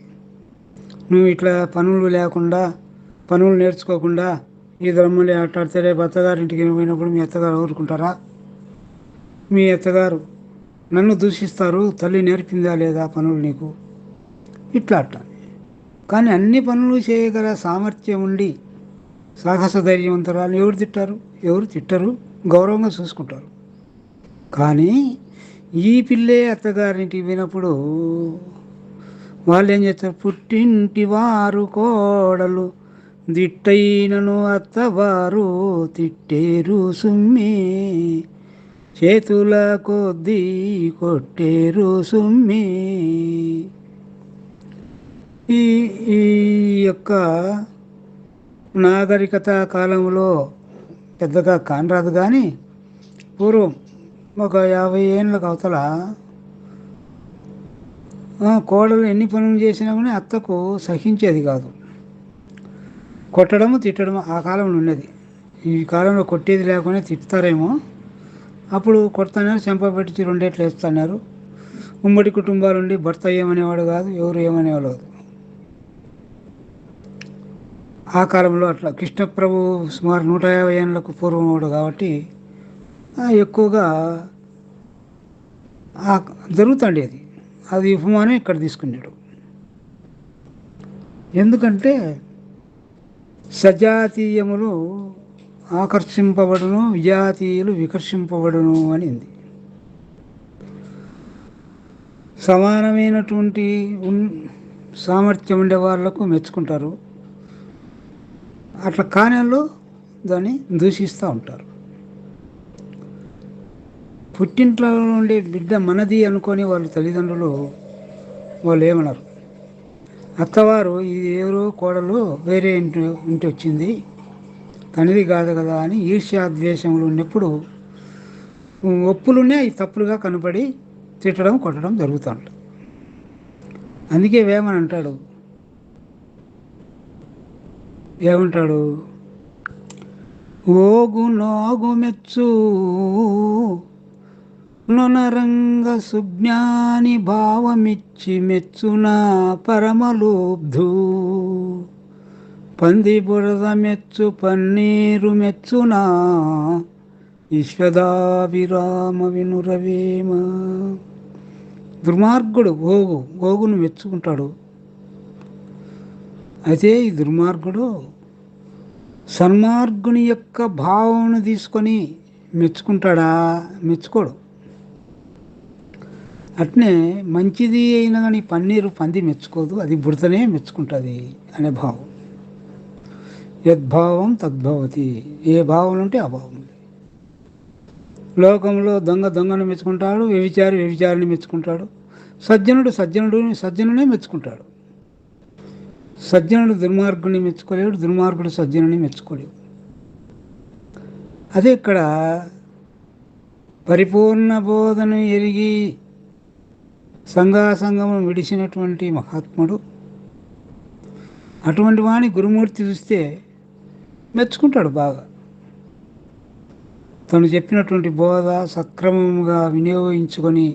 నువ్వు ఇట్లా పనులు లేకుండా, పనులు నేర్చుకోకుండా ఈ ధర్మలే ఆటాడితే రేపు అత్తగారింటికి పోయినప్పుడు మీ అత్తగారు ఊరుకుంటారా? మీ అత్తగారు నన్ను దూషిస్తారు, తల్లి నేర్పిందా లేదా పనులు నీకు, ఇట్లా అట్లా. కానీ అన్ని పనులు చేయగల సామర్థ్యం ఉండి సాహస ధైర్యవంతురాలు ఎవరు తిట్టారు? ఎవరు తిట్టరు, గౌరవంగా చూసుకుంటారు. కానీ ఈ పిల్లే అత్తగారింటికి పోయినప్పుడు వాళ్ళు ఏం చేస్తారు? పుట్టింటి వారు కోడలు దిట్టైనను అత్తవారు తిట్టేరు సుమ్మి, చేతుల కొద్దీ కొట్టేరు సుమ్మి. ఈ ఈ యొక్క నాగరికత కాలంలో పెద్దగా కానరాదు, కానీ పూర్వం ఒక 50 ఏళ్ళకు అవతల కోడలు ఎన్ని పనులు చేసినా కానీ అత్తకు సహించేది కాదు. కొట్టడము తిట్టడము ఆ కాలంలో ఉన్నది. ఈ కాలంలో కొట్టేది లేకుండా తిట్టుతారేమో. అప్పుడు కొడుతున్నారు, చెంప పెట్టి రెండేట్లు వేస్తున్నారు. ఉమ్మడి కుటుంబాలు ఉండి భర్త ఏమనేవాడు కాదు, ఎవరు ఏమనేవాడు కాదు. ఆ కాలంలో అట్లా కృష్ణప్రభు సుమారు 150 ఏళ్ళకు పూర్వం వాడు కాబట్టి ఎక్కువగా జరుగుతుండే అది. అది ఉపమానం ఇక్కడ తీసుకున్నాడు. ఎందుకంటే సజాతీయములు ఆకర్షింపబడును, విజాతీయులు వికర్షింపబడును అనింది. సమానమైనటువంటి సామర్థ్యం ఉండే వాళ్లకు మెచ్చుకుంటారు, అట్లా కానేళ్ళు దాన్ని దూషిస్తూ ఉంటారు. పుట్టింట్లో ఉండే బిడ్డ మనది అనుకొని వాళ్ళ తల్లిదండ్రులు వాళ్ళు ఏమన్నారు? అత్తవారు ఇది ఎవరో కోడలు వేరే ఇంటి వచ్చింది, తనది కాదు కదా అని ఈర్ష్యాద్వేషములు ఉన్నప్పుడు ఒప్పులునే అవి తప్పులుగా కనపడి తిట్టడం కొట్టడం జరుగుతూ ఉంటుంది. అందుకే వేమని అంటాడు, ఏమంటాడు? ఓగు నోగు మెచ్చు నొనరంగ సుజ్ఞాని భావమిచ్చి మెచ్చునా పరమలోబ్ధు పంది బురద మెచ్చు పన్నీరు మెచ్చునా విశ్వదాభిరామ వినురవేమ. దుర్మార్గుడు గోగును మెచ్చుకుంటాడు. అయితే ఈ దుర్మార్గుడు సన్మార్గుని యొక్క భావమును తీసుకొని మెచ్చుకుంటాడా? మెచ్చుకోడు. అట్నే మంచిది అయినా కానీ పన్నీరు పంది మెచ్చుకోదు, అది బుడతనే మెచ్చుకుంటుంది అనే భావం. యద్భావం తద్భవతి. ఏ భావం ఉంటే ఆ భావం. లోకంలో దొంగను మెచ్చుకుంటాడు, వ్యభిచారిని మెచ్చుకుంటాడు, సజ్జనునే మెచ్చుకుంటాడు. సజ్జనుడు దుర్మార్గుని మెచ్చుకోలేడు, దుర్మార్గుడు సజ్జనుని మెచ్చుకోలేడు. అదే ఇక్కడ పరిపూర్ణ బోధను ఎరిగి సంఘము విడిచినటువంటి మహాత్ముడు అటువంటి వాణి గురుమూర్తి చూస్తే మెచ్చుకుంటాడు బాగా. తను చెప్పినటువంటి బోధ సక్రమంగా వినియోగించుకొని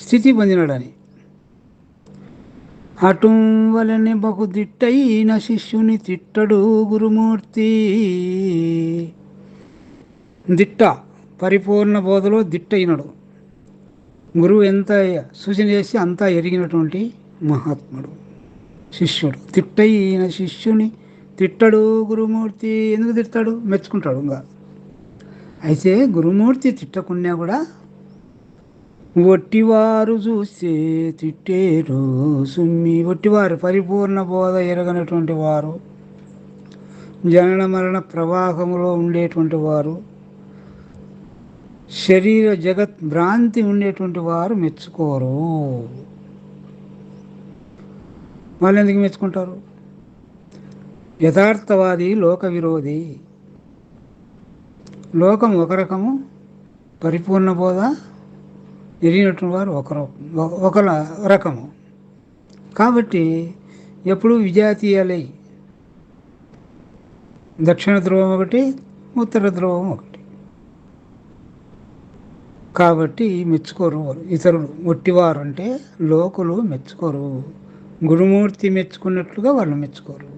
స్థితి పొందినాడని. అటుంవలని బహు దిట్టైన శిష్యుని తిట్టడు గురుమూర్తి. దిట్ట పరిపూర్ణ బోధలో దిట్టయినడు. గురువు ఎంత సూచన చేసి అంతా ఎరిగినటువంటి మహాత్ముడు శిష్యుడు. తిట్టయిన శిష్యుని తిట్టడు గురుమూర్తి. ఎందుకు తిట్టాడు? మెచ్చుకుంటాడు. ఇంకా అయితే గురుమూర్తి తిట్టకున్నా కూడా ఒట్టివారు చూస్తే తిట్టేరు సుమ్మి. ఒట్టివారు పరిపూర్ణ బోధ ఎరగనటువంటి వారు, జనన మరణ ప్రవాహంలో ఉండేటువంటి వారు, శరీర జగత్ భ్రాంతి ఉండేటువంటి వారు మెచ్చుకోరు. వాళ్ళు ఎందుకు మెచ్చుకుంటారు? యథార్థవాది లోక విరోధి. లోకం ఒక రకము, పరిపూర్ణ బోధ ఎరిగినటువంటి వారు ఒక రకము. కాబట్టి ఎప్పుడూ విజాతీయాలై, దక్షిణ ధ్రువం ఒకటి, ఉత్తర ధ్రువం ఒకటి. కాబట్టి మెచ్చుకోరు ఇతరులు. ఒట్టివారు అంటే లోకులు మెచ్చుకోరు. గురుమూర్తి మెచ్చుకున్నట్లుగా వాళ్ళు మెచ్చుకోరు.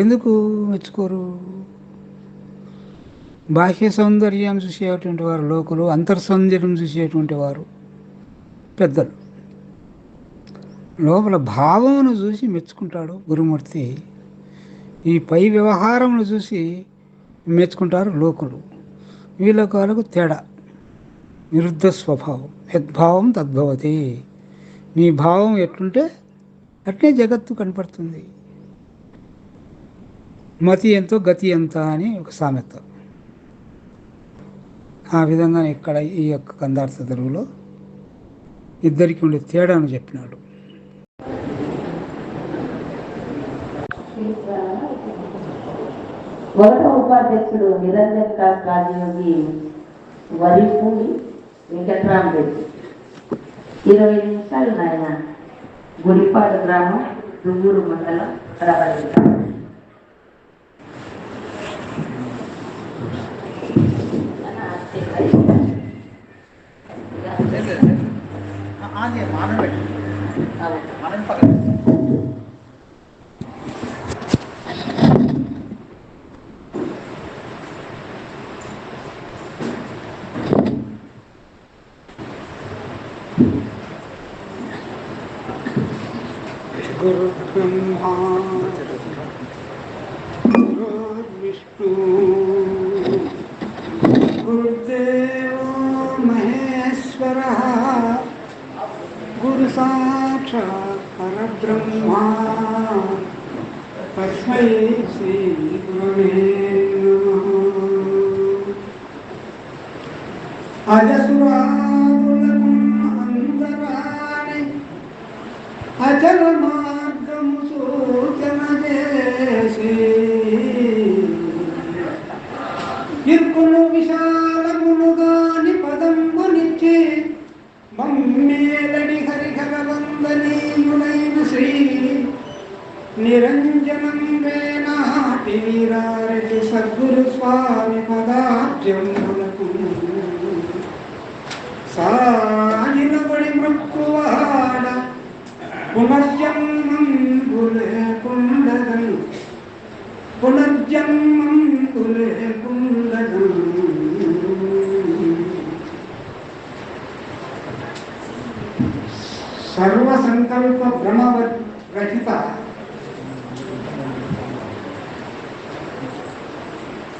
ఎందుకు మెచ్చుకోరు? బాహ్య సౌందర్యం చూసేటువంటి వారు లోకులు, అంతర్సౌందర్యం చూసేటువంటి వారు పెద్దలు. లోపల భావమును చూసి మెచ్చుకుంటాడు గురుమూర్తి. ఈ పై వ్యవహారమును చూసి మెచ్చుకుంటారు లోకులు. వీళ్ళకు వాళ్ళకు తేడా, విరుద్ధ స్వభావం. యద్భావం తద్భవతి. నీ భావం ఎట్లుంటే అట్లే జగత్తు కనపడుతుంది. మతి ఎంతో గతి ఎంత అని ఒక సామెత. ఆ విధంగా ఇక్కడ ఈ యొక్క కందార్థ తెలుగులో ఇద్దరికి ఉండే తేడాను చెప్పినాడు. ఒకటో ఉపాధ్యక్షుడు నిరంజన్ రాజయోగి వరిపూడి వెంకట్రామరెడ్డి 20 నిమిషాలు నాయన. గుడిపాడు గ్రామం, దువ్వూరు మండలం, కడపల్లి. గురు బ్రహ్మా గురు విష్ణు గురుదేవో మహేశ్వర గురు సాక్షాత్ పరబ్రహ్మ తస్మై శ్రీ గురవే నమః. అజసురాములకు అందరాని అచల మార్గము సూచన చేసి ఇర్కును విశాలమును గాని పదంబునిచ్చి మమ్మేలడి హరిహర వందనీయుడైన శ్రీ నిరంజనం వేనాటి వీరారెడ్డి సద్గురు స్వామి పదాబ్జములకు సాగినబడి మృక్కువాడ పునర్జన్మంబు లేకుండగను పునర్జన్మంబు లేకుండగను. సర్వసంకల్ప భ్రమరహిత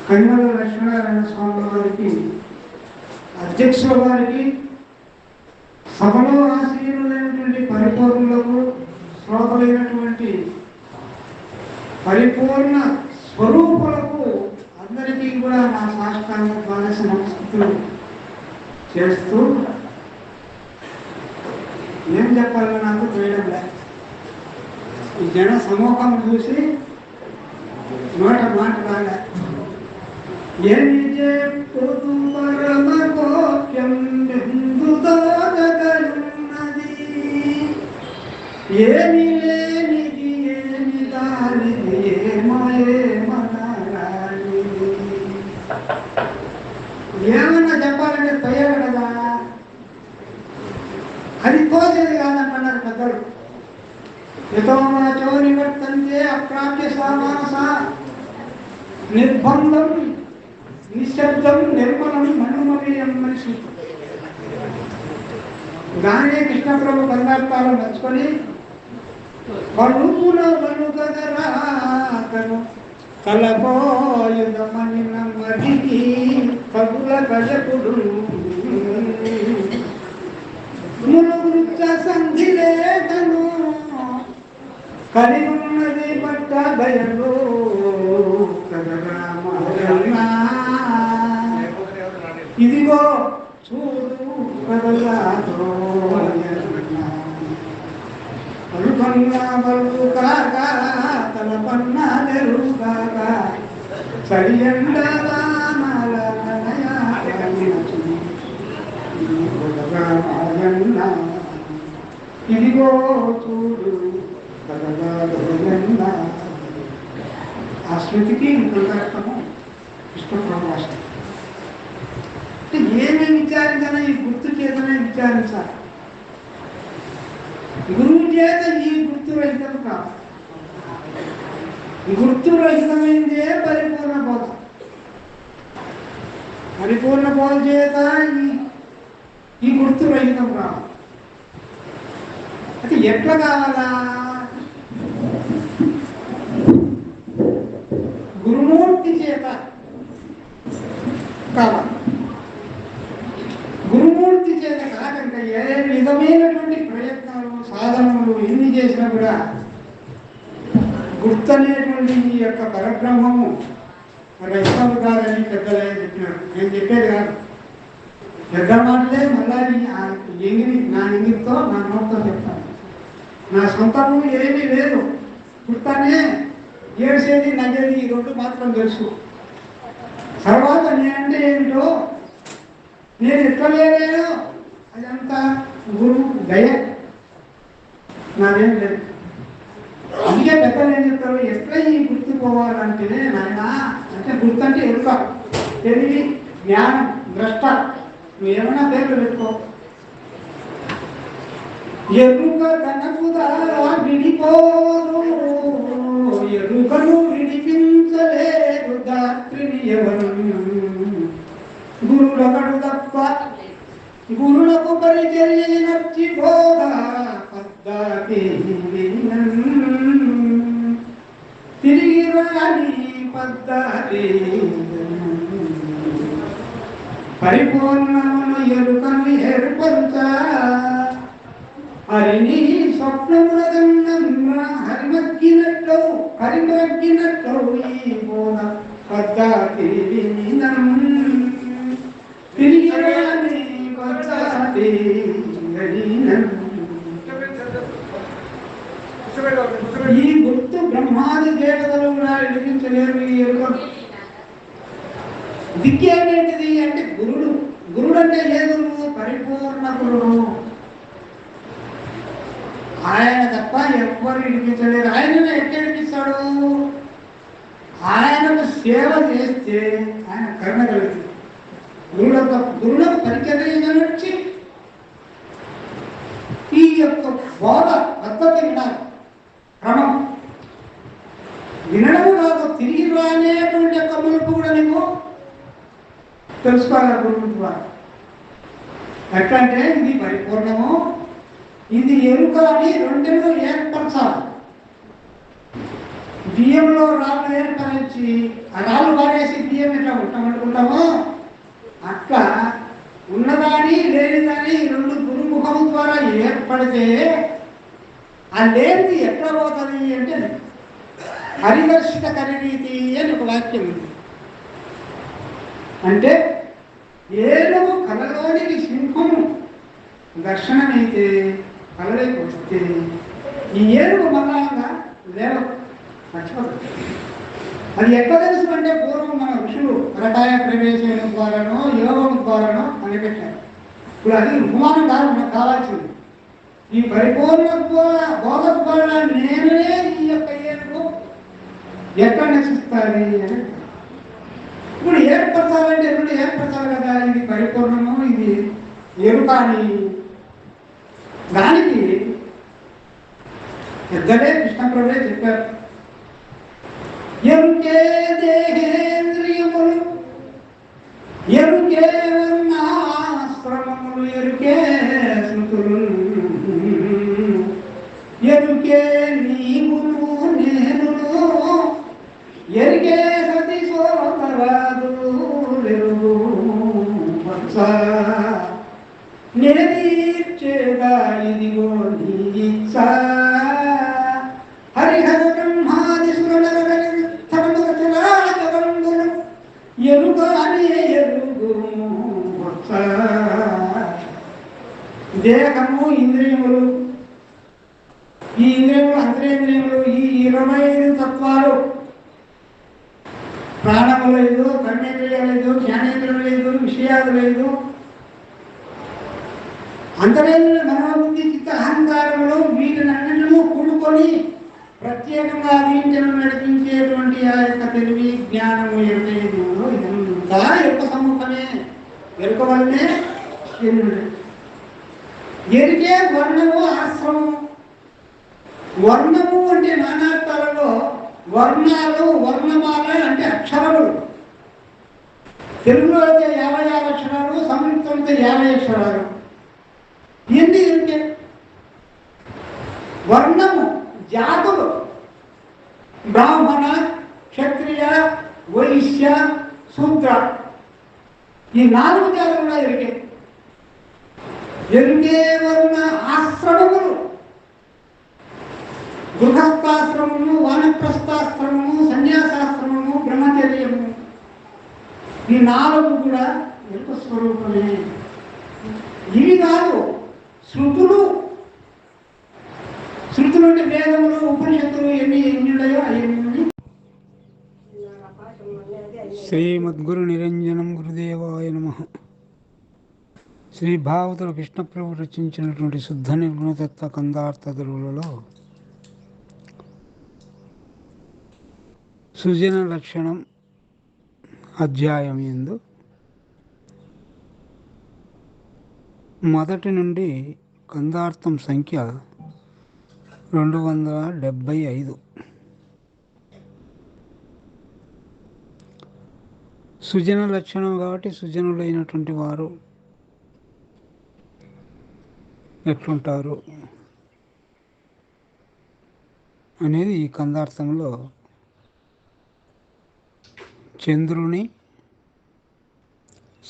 కన్నుల లక్ష్మీనారాయణ స్వామి వారికి, అధ్యక్షుల వారికి, సభలో ఆశీనులైనటువంటి పరిపూర్ణులకు, శ్రోతలైనటువంటి పరిపూర్ణ స్వరూపులకు అందరికీ కూడా నా సాష్టాంగ ద్వాదశ నమస్కృతులు చేస్తూ, ఏం చెప్పాలో నాకు తెలియడం లేదు. ఈ జన సమూహం చూసి నోట మాట రాలే. ఏమి చెప్పుతూ పరమ గోప్యం ఎందుదోదగలున్నది, ఏమి లేనిది ఏమి దానిది ఏమో ఏమనరానిది. ఏమన్నా చెప్పాలంటే తొయ్యాలి కదా, అది తోచేది కాదన్నారు పెద్దలు. యతో మనచో నివర్తంతే అప్రాప్య సామానస నిర్బంధం నిశ్శబ్దం నిర్మలం మనుమమీయం మనిషి. దానే కృష్ణప్రభు పదార్థాలు నచ్చుకొని కలుపున వలుగదరాతను కలపోయుధమని నమ్మడికి కబుల గజపుడు ములుగుచ్చ సంధిలేదను కలిగున్నది పట్ట బయలు ఇదిగో చూడు కదలాదో పలుకన్నా పలుకు కాక తల పన్నా తెలు కాక సరియండలా ఇదిగో చూడు కదలాదోయన్నా. ఆ శృతికి ఇంకొక అర్థము కృష్ణప్రభు రాష్ట్రం. అంటే ఏమి విచారించాలో ఈ గుర్తు చేతనే విచారించాలి. గురువు చేత ఈ గుర్తు రహితం కాదు. గుర్తు రహితమైందే పరిపూర్ణ బోధ. పరిపూర్ణ బోధ చేత ఈ గుర్తు రహితం రాదు. అయితే ఎట్లా కావాలా? గురుమూర్తి చేత కావాలి. గురుమూర్తి చేత కాకుండా ఏ విధమైనటువంటి ప్రయత్నాలు సాధనలు ఎన్ని చేసినా కూడా గుర్తనేటువంటి ఈ యొక్క పరబ్రహ్మము రైతు కాదని పెద్దలే చెప్పినాడు. నేను చెప్పేది కాదు, పెద్ద మాటలే మళ్ళా ఎంగిరి నా ఎంగిరితో నా నోటితో చెప్తాను. నా సొంతము ఏమీ లేదు. గుర్తనే ఏడ్చేది నగేది ఈ రెండు మాత్రం తెలుసు. తర్వాత నేనంటే ఏమిటో, నేను ఎట్లా లేదో అదంతా గురువు దయ, నాదేం లేదు. అందుకే పెద్దలు ఏం చెప్తారు, ఎట్లా ఈ గుర్తు పోవాలంటే నాయన అంటే గుర్తు అంటే ఎరుక, తెలివి, జ్ఞానం, ద్రష్ట, నువ్వు ఏమైనా పేర్లు పెట్టుకో. ఎరుక కనకుదా విడిపోను, ఎరుకను విడిపించలేదు దాత్రిని ఎవరు. గురుడొకడు తప్ప గురులకు పరిచర్య నచ్చిపోగా పద్ధతి తిరిగి రాని పద్ధతి. పరిపూర్ణమును ఎరుకను ఏర్పరుచ హరిని స్వప్నమున హరిమగ్గినట్లు హరిమగ్గినట్లు ఈ బోధ పద్ధతి తిరిగి రాని పద్ధతి. ఈ గుర్తు బ్రహ్మాది దేవతలు కూడా ఎదిగించలేరు. ఈ ఎరుకను దిక్కేంటిది అంటే గురుడు. గురుడు అంటే ఏ గురువు? పరిపూర్ణ గురుడు. ఆయన తప్ప ఎవ్వరు విడిపించలేరు. ఆయనను ఎట్లా విడిపిస్తాడు? ఆయనకు సేవ చేస్తే ఆయన కరుణ కలుగుతుంది. గురులకు పరిచర్య నచ్చి తెలుసుకోవాలి గురువు ద్వారా. ఎట్లా అంటే ఇది పరిపూర్ణము, ఇది ఎరుక అని రెండులో ఏర్పరచాలి. బియ్యంలో రాళ్ళు ఏర్పరించి ఆ రాళ్ళు పారేసి బియ్యం ఎట్లా ఉంటామనుకుంటామో అట్లా ఉన్నదాని లేనిదాని రెండు గురుముఖం ద్వారా ఏర్పడితే ఆ లేనిది ఎట్లా పోతుంది అంటే హరిదర్శిత కరిరీతి అని ఒక వాక్యం ఉంది. అంటే ఏనుగు కలలోనికి సింహము దర్శనమైతే కలలోకి వస్తే ఈ ఏనుగు మళ్ళా లేవ మర్చిపోతుంది. అది ఎట్లా తెలుసు అంటే పూర్వం మన ఋషులు రకాయ ప్రవేశం ద్వారానో యోగం ద్వారానో కనిపెట్టారు. ఇప్పుడు అది ఉపమానం కాదు మనకు కావాల్సింది. ఈ పరిపూర్ణ బోధ ద్వారా నేనే ఈ యొక్క ఏనుగు ఎక్కడ నశిస్తుంది అని. ఇప్పుడు ఏర్పరచాలంటే రెండు ఏర్పరచాలి కదా, ఇది పరిపూర్ణము ఇది ఎరుక అని. దానికి పెద్దలే కృష్ణప్రభులే చెప్పారు. ఎరుకే దేహేంద్రియములు, ఎరుకే వర్ణాశ్రమములు, ఎరుకే స్మృతులు, ఎరుకే నీవును నేనును, ఎరికే సతి సోదరాదులు నేదీర్చేదా ఇదిగో నీచ్చ హరిహర బ్రహ్మాది సురనరగరులు ఎరుక అనే ఎరుగు. దేహము ఇంద్రియములు, ఈ ఇంద్రియములు అంతరేంద్రియములు, ఈ 25 తత్వాలు, ప్రాణము లేదు, కర్మేంద్రియాలు లేదు, జ్ఞానేంద్రియం లేదు, విషయాలు లేదు, అంతరేంద్రియ మనోబుద్ధి చిత్త అహంకారములు, వీటినన్నింటినీ కూడుకొని ప్రత్యేకంగా వీటిని నడిపించేటువంటి ఆ యొక్క తెలివి జ్ఞానము ఏదైతే ఉందో ఇదంతా ఎరుక సమ్ముఖమే. ఎరుక వల్లనే ఎరికే వర్ణము ఆశ్రమము. వర్ణము అంటే నానార్థాలలో వర్ణాలు, వర్ణమాల అంటే అక్షరములు. తెలుగులో అయితే 56 అక్షరాలు, సంస్కృతంలో అయితే 50 అక్షరాలు. ఏంటి అంటే వర్ణము జాతులు, బ్రాహ్మణ, క్షత్రియ, వైశ్య, శూద్ర, ఈ 4 జాతులు ఎరికే. ఎరికే వర్ణ ఆశ్రమములు, గృహస్థాశ్రమము, వానప్రస్థాశ్రమము, సన్యాసాశ్రమము, బ్రహ్మచర్యము, ఈ 4 కూడా ఎరుక స్వరూపమే. ఇవి కాదు శృతులు. శృతులు అంటే వేదములు, ఉపనిషత్తులు ఎన్ని ఉన్నాయో అవన్నీ. శ్రీమద్గురు నిరంజనం గురుదేవాయ నమః. శ్రీ భాగవతులు కృష్ణప్రభు రచించినటువంటి శుద్ధ నిర్గుణతత్వ కందార్థదులలో సుజన లక్షణం అధ్యాయం యందు మొదటి నుండి కందార్థం సంఖ్య 275. సుజన లక్షణం కాబట్టి సుజనులైనటువంటి వారు ఎట్లుంటారు అనేది ఈ కందార్థంలో చంద్రుని,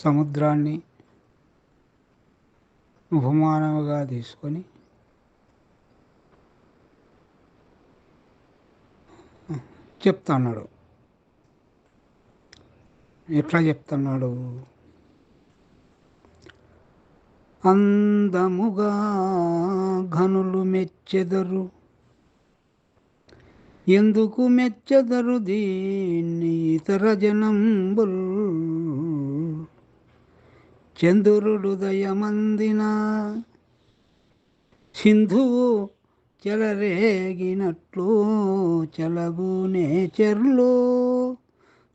సముద్రాన్ని ఉపమానముగా తీసుకొని చెప్తున్నాడు. ఎట్లా చెప్తున్నాడు? అందముగా ఘనులు మెచ్చెదరు, ఎందుకు మెచ్చెదరు దీన్ని ఇతర జనంబుల్, చంద్రుడు దయమందిన సింధువు చెలరేగినట్లు చెలగునే చెర్లు,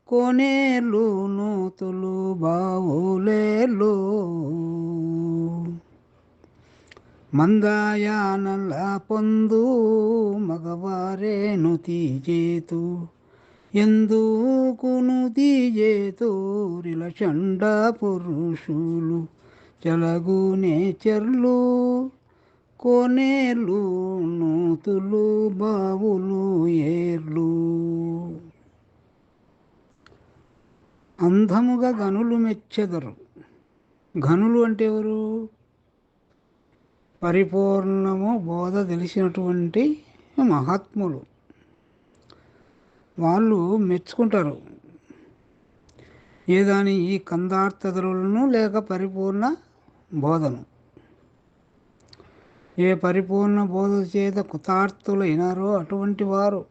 కోనేర్లు నూతులు బావులేలు, మందాయానల పొందు మగవారేను తీజేతు, ఎందుకును తీజేతోరిల చండ పురుషులు చెలగునే చెర్లు కోనేర్లు నూతులు బావులు ఏర్లు. అంధముగా గనులు మెచ్చెదరు. ఘనులు అంటే ఎవరు? పరిపూర్ణము బోధ తెలిసినటువంటి మహాత్ములు. వాళ్ళు మెచ్చుకుంటారు ఏదాని ఈ కందార్థతలను లేక పరిపూర్ణ బోధను. ఏ పరిపూర్ణ బోధ చేత కృతార్థులైనారో అటువంటి వారు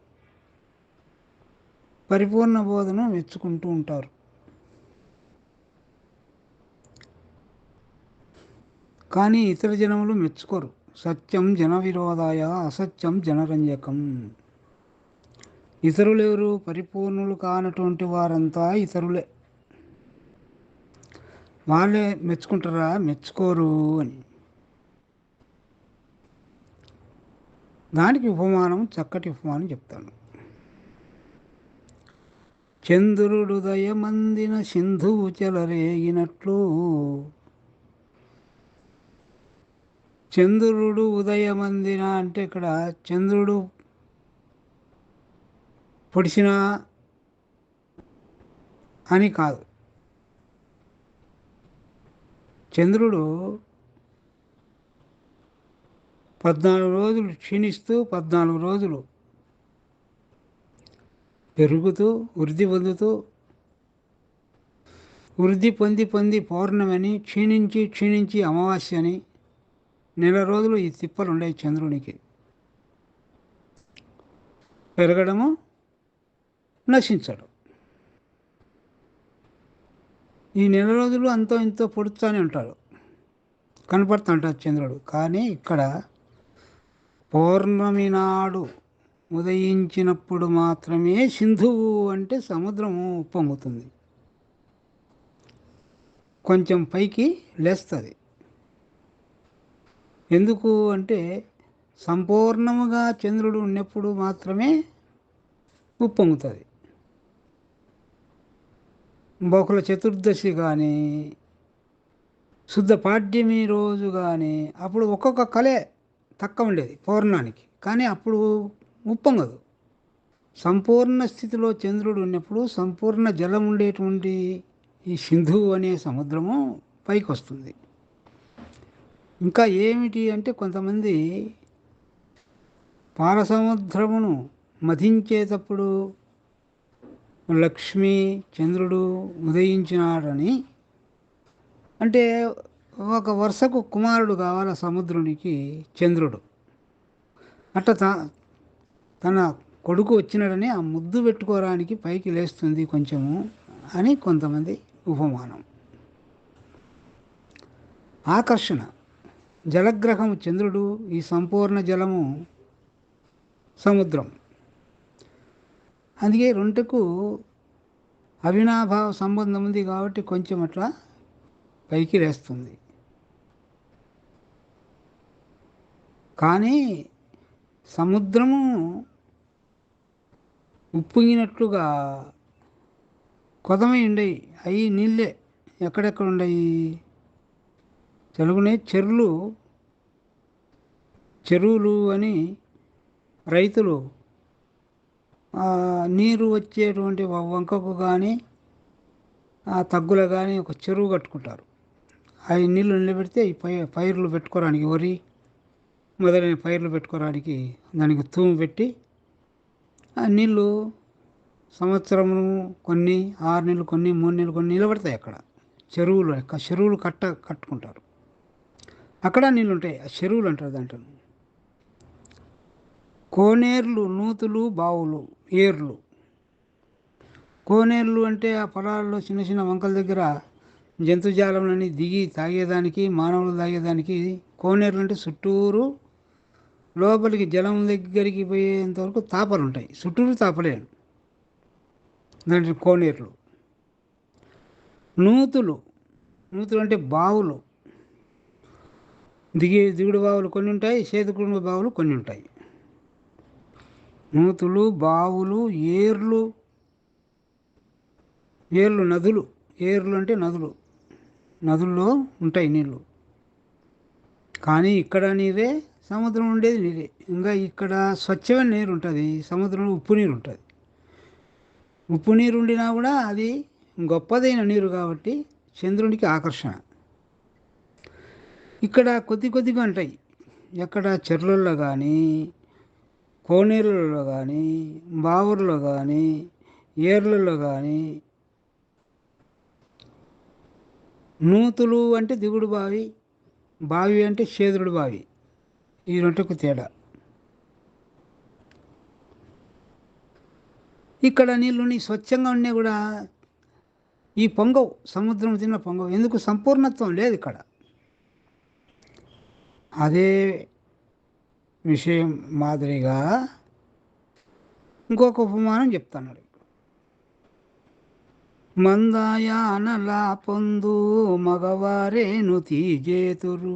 పరిపూర్ణ బోధను మెచ్చుకుంటూ ఉంటారు. కానీ ఇతర జనములు మెచ్చుకోరు. సత్యం జన విరోధాయ అసత్యం జనరంజకం. ఇతరులెవరు? పరిపూర్ణులు కానటువంటి వారంతా ఇతరులే. వాళ్ళే మెచ్చుకుంటారా? మెచ్చుకోరు అని. దానికి ఉపమానం, చక్కటి ఉపమానం చెప్తాను. చంద్రుడు దయమందిన సింధువు చెలరేగినట్లు. చంద్రుడు ఉదయమందిన అంటే ఇక్కడ చంద్రుడు పొడిచిన అని కాదు. చంద్రుడు 14 రోజులు క్షీణిస్తూ 14 రోజులు పెరుగుతూ వృద్ధి పొందుతూ వృద్ధి పొంది పొంది పౌర్ణమని క్షీణించి క్షీణించి అమావాస్య అని నెల రోజులు ఈ తిప్పలు ఉండే చంద్రునికి. పెరగడము, నశించడం. ఈ నెల రోజులు అంతో ఇంతో పొడుస్తానే ఉంటాడు, కనపడుతూ ఉంటాడు చంద్రుడు. కానీ ఇక్కడ పౌర్ణమి నాడు ఉదయించినప్పుడు మాత్రమే సింధువు అంటే సముద్రము ఉప్పొంగుతుంది, కొంచెం పైకి లేస్తుంది. ఎందుకు అంటే సంపూర్ణముగా చంద్రుడు ఉన్నప్పుడు మాత్రమే ఉప్పొంగుతుంది. బహుళ చతుర్దశి కానీ శుద్ధ పాడ్యమి రోజు కానీ అప్పుడు ఒక్కొక్క కళే తక్కువ ఉండేది పౌర్ణానికి, కానీ అప్పుడు ఉప్పొంగదు. సంపూర్ణ స్థితిలో చంద్రుడు ఉన్నప్పుడు సంపూర్ణ జలం ఉండేటువంటి ఈ సింధువు అనే సముద్రము పైకి వస్తుంది. ఇంకా ఏమిటి అంటే కొంతమంది పాలసముద్రమును మధించేటప్పుడు లక్ష్మి చంద్రుడు ఉదయించినాడని, అంటే ఒక వరుసకు కుమారుడు కావాలి సముద్రునికి చంద్రుడు. అట్లా తన కొడుకు వచ్చినాడని ఆ ముద్దు పెట్టుకోవడానికి పైకి లేస్తుంది కొంచెము అని కొంతమంది ఉపమానం. ఆకర్షణ. జలగ్రహము చంద్రుడు, ఈ సంపూర్ణ జలము సముద్రం. అందుకే రెండుకు అవినాభావ సంబంధం ఉంది కాబట్టి కొంచెం అట్లా పైకి లేస్తుంది. కానీ సముద్రము ఉప్పొంగినట్లుగా కొదమై ఉండయి, అవి నీళ్ళే. ఎక్కడెక్కడ ఉండయి? తెలుగునే చెరువులు అని రైతులు నీరు వచ్చేటువంటి వంకకు కానీ ఆ తగ్గులు కానీ ఒక చెరువు కట్టుకుంటారు. అవి నీళ్ళు నిలబెడితే ఈ పైర్లు పెట్టుకోవడానికి, వరి మొదలైన పైర్లు పెట్టుకోవడానికి దానికి తూము పెట్టి ఆ నీళ్ళు సంవత్సరము కొన్ని 6 నెలలు కొన్ని 3 నెలలు కొన్ని నిలబడతాయి. అక్కడ చెరువులు కట్టుకుంటారు. అక్కడ నీళ్ళు ఉంటాయి, ఆ చెరువులు అంటారు దాంట్లో. కోనేర్లు నూతులు బావులు ఏర్లు. కోనేర్లు అంటే ఆ పొలాల్లో చిన్న చిన్న వంకల దగ్గర జంతుజాలంలోని దిగి తాగేదానికి, మానవులు తాగేదానికి కోనేర్లు అంటే చుట్టూరు లోపలికి జలం దగ్గరికి పోయేంతవరకు తాపలు ఉంటాయి, చుట్టూరు తాపలే దాంట్లో కోనేర్లు. నూతులు అంటే బావులు, దిగుడు బావులు కొన్ని ఉంటాయి, చేతుకుడు బావులు కొన్ని ఉంటాయి. నూతులు బావులు ఏర్లు ఏర్లు నదులు, ఏర్లు అంటే నదులు, నదుల్లో ఉంటాయి నీళ్ళు. కానీ ఇక్కడ నీరే, సముద్రం ఉండేది నీరే. ఇంకా ఇక్కడ స్వచ్ఛమైన నీరు ఉంటుంది, సముద్రంలో ఉప్పు నీరు ఉంటుంది. ఉప్పు నీరు ఉండినా కూడా అది గొప్పదైన నీరు కాబట్టి చంద్రునికి ఆకర్షణ. ఇక్కడ కొద్ది కొద్దిగా ఉంటాయి. ఎక్కడ చెర్లల్లో కానీ, కోనేరులలో కానీ, బావుర్లో కానీ, ఏర్లలో కానీ. నూతులు అంటే దిగుడు బావి, బావి అంటే చేదుడు బావి. ఈ రెండుకు తేడా. ఇక్కడ నీళ్ళుని స్వచ్ఛంగా ఉన్నా కూడా ఈ పొంగవు, సముద్రం తిన్న పొంగవు. ఎందుకు? సంపూర్ణత్వం లేదు ఇక్కడ. అదే విషయం మాదిరిగా ఇంకొక ఉపమానం చెప్తున్నాడు. మందాయానలా పొందు మగవారేను తీజేతురు,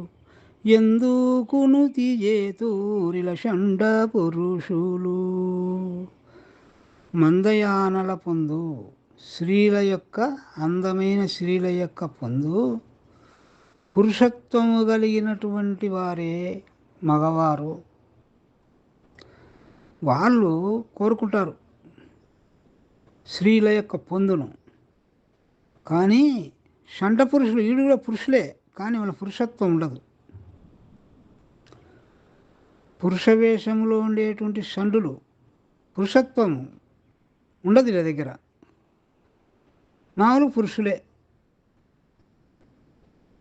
ఎందుకును తీజేతూరిల షండ పురుషులు. మందయానల పొందు, స్త్రీల యొక్క, అందమైన స్త్రీల యొక్క పొందు, పురుషత్వము కలిగినటువంటి వారే మగవారు. వాళ్ళు కోరుకుంటారు స్త్రీల యొక్క పొందును. కానీ షండ పురుషులు, వీళ్ళు కూడా పురుషులే, కానీ వాళ్ళ పురుషత్వం ఉండదు. పురుష వేషంలో ఉండేటువంటి షండులు పురుషత్వం ఉండదు వీళ్ళ దగ్గర. నాలుగు పురుషులే,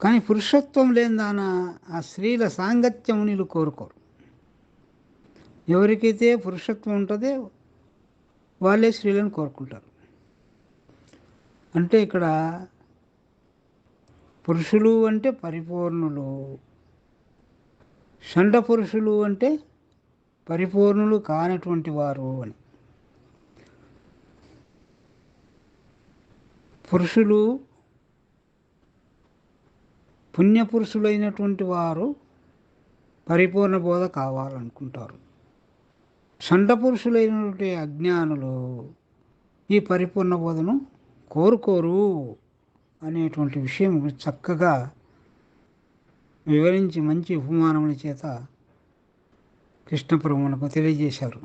కానీ పురుషత్వం లేనిదాన ఆ స్త్రీల సాంగత్యం నీళ్ళు కోరుకోరు. ఎవరికైతే పురుషత్వం ఉంటుందో వాళ్ళే స్త్రీలను కోరుకుంటారు. అంటే ఇక్కడ పురుషులు అంటే పరిపూర్ణులు, షండ పురుషులు అంటే పరిపూర్ణులు కానటువంటి వారు అని. పురుషులు పుణ్యపురుషులైనటువంటి వారు పరిపూర్ణ బోధ కావాలనుకుంటారు. షండ పురుషులైనటువంటి అజ్ఞానులు ఈ పరిపూర్ణ బోధను కోరుకోరు అనేటువంటి విషయం చక్కగా వివరించి మంచి ఉపమానముల చేత కృష్ణ ప్రభువునకు తెలియజేశారు.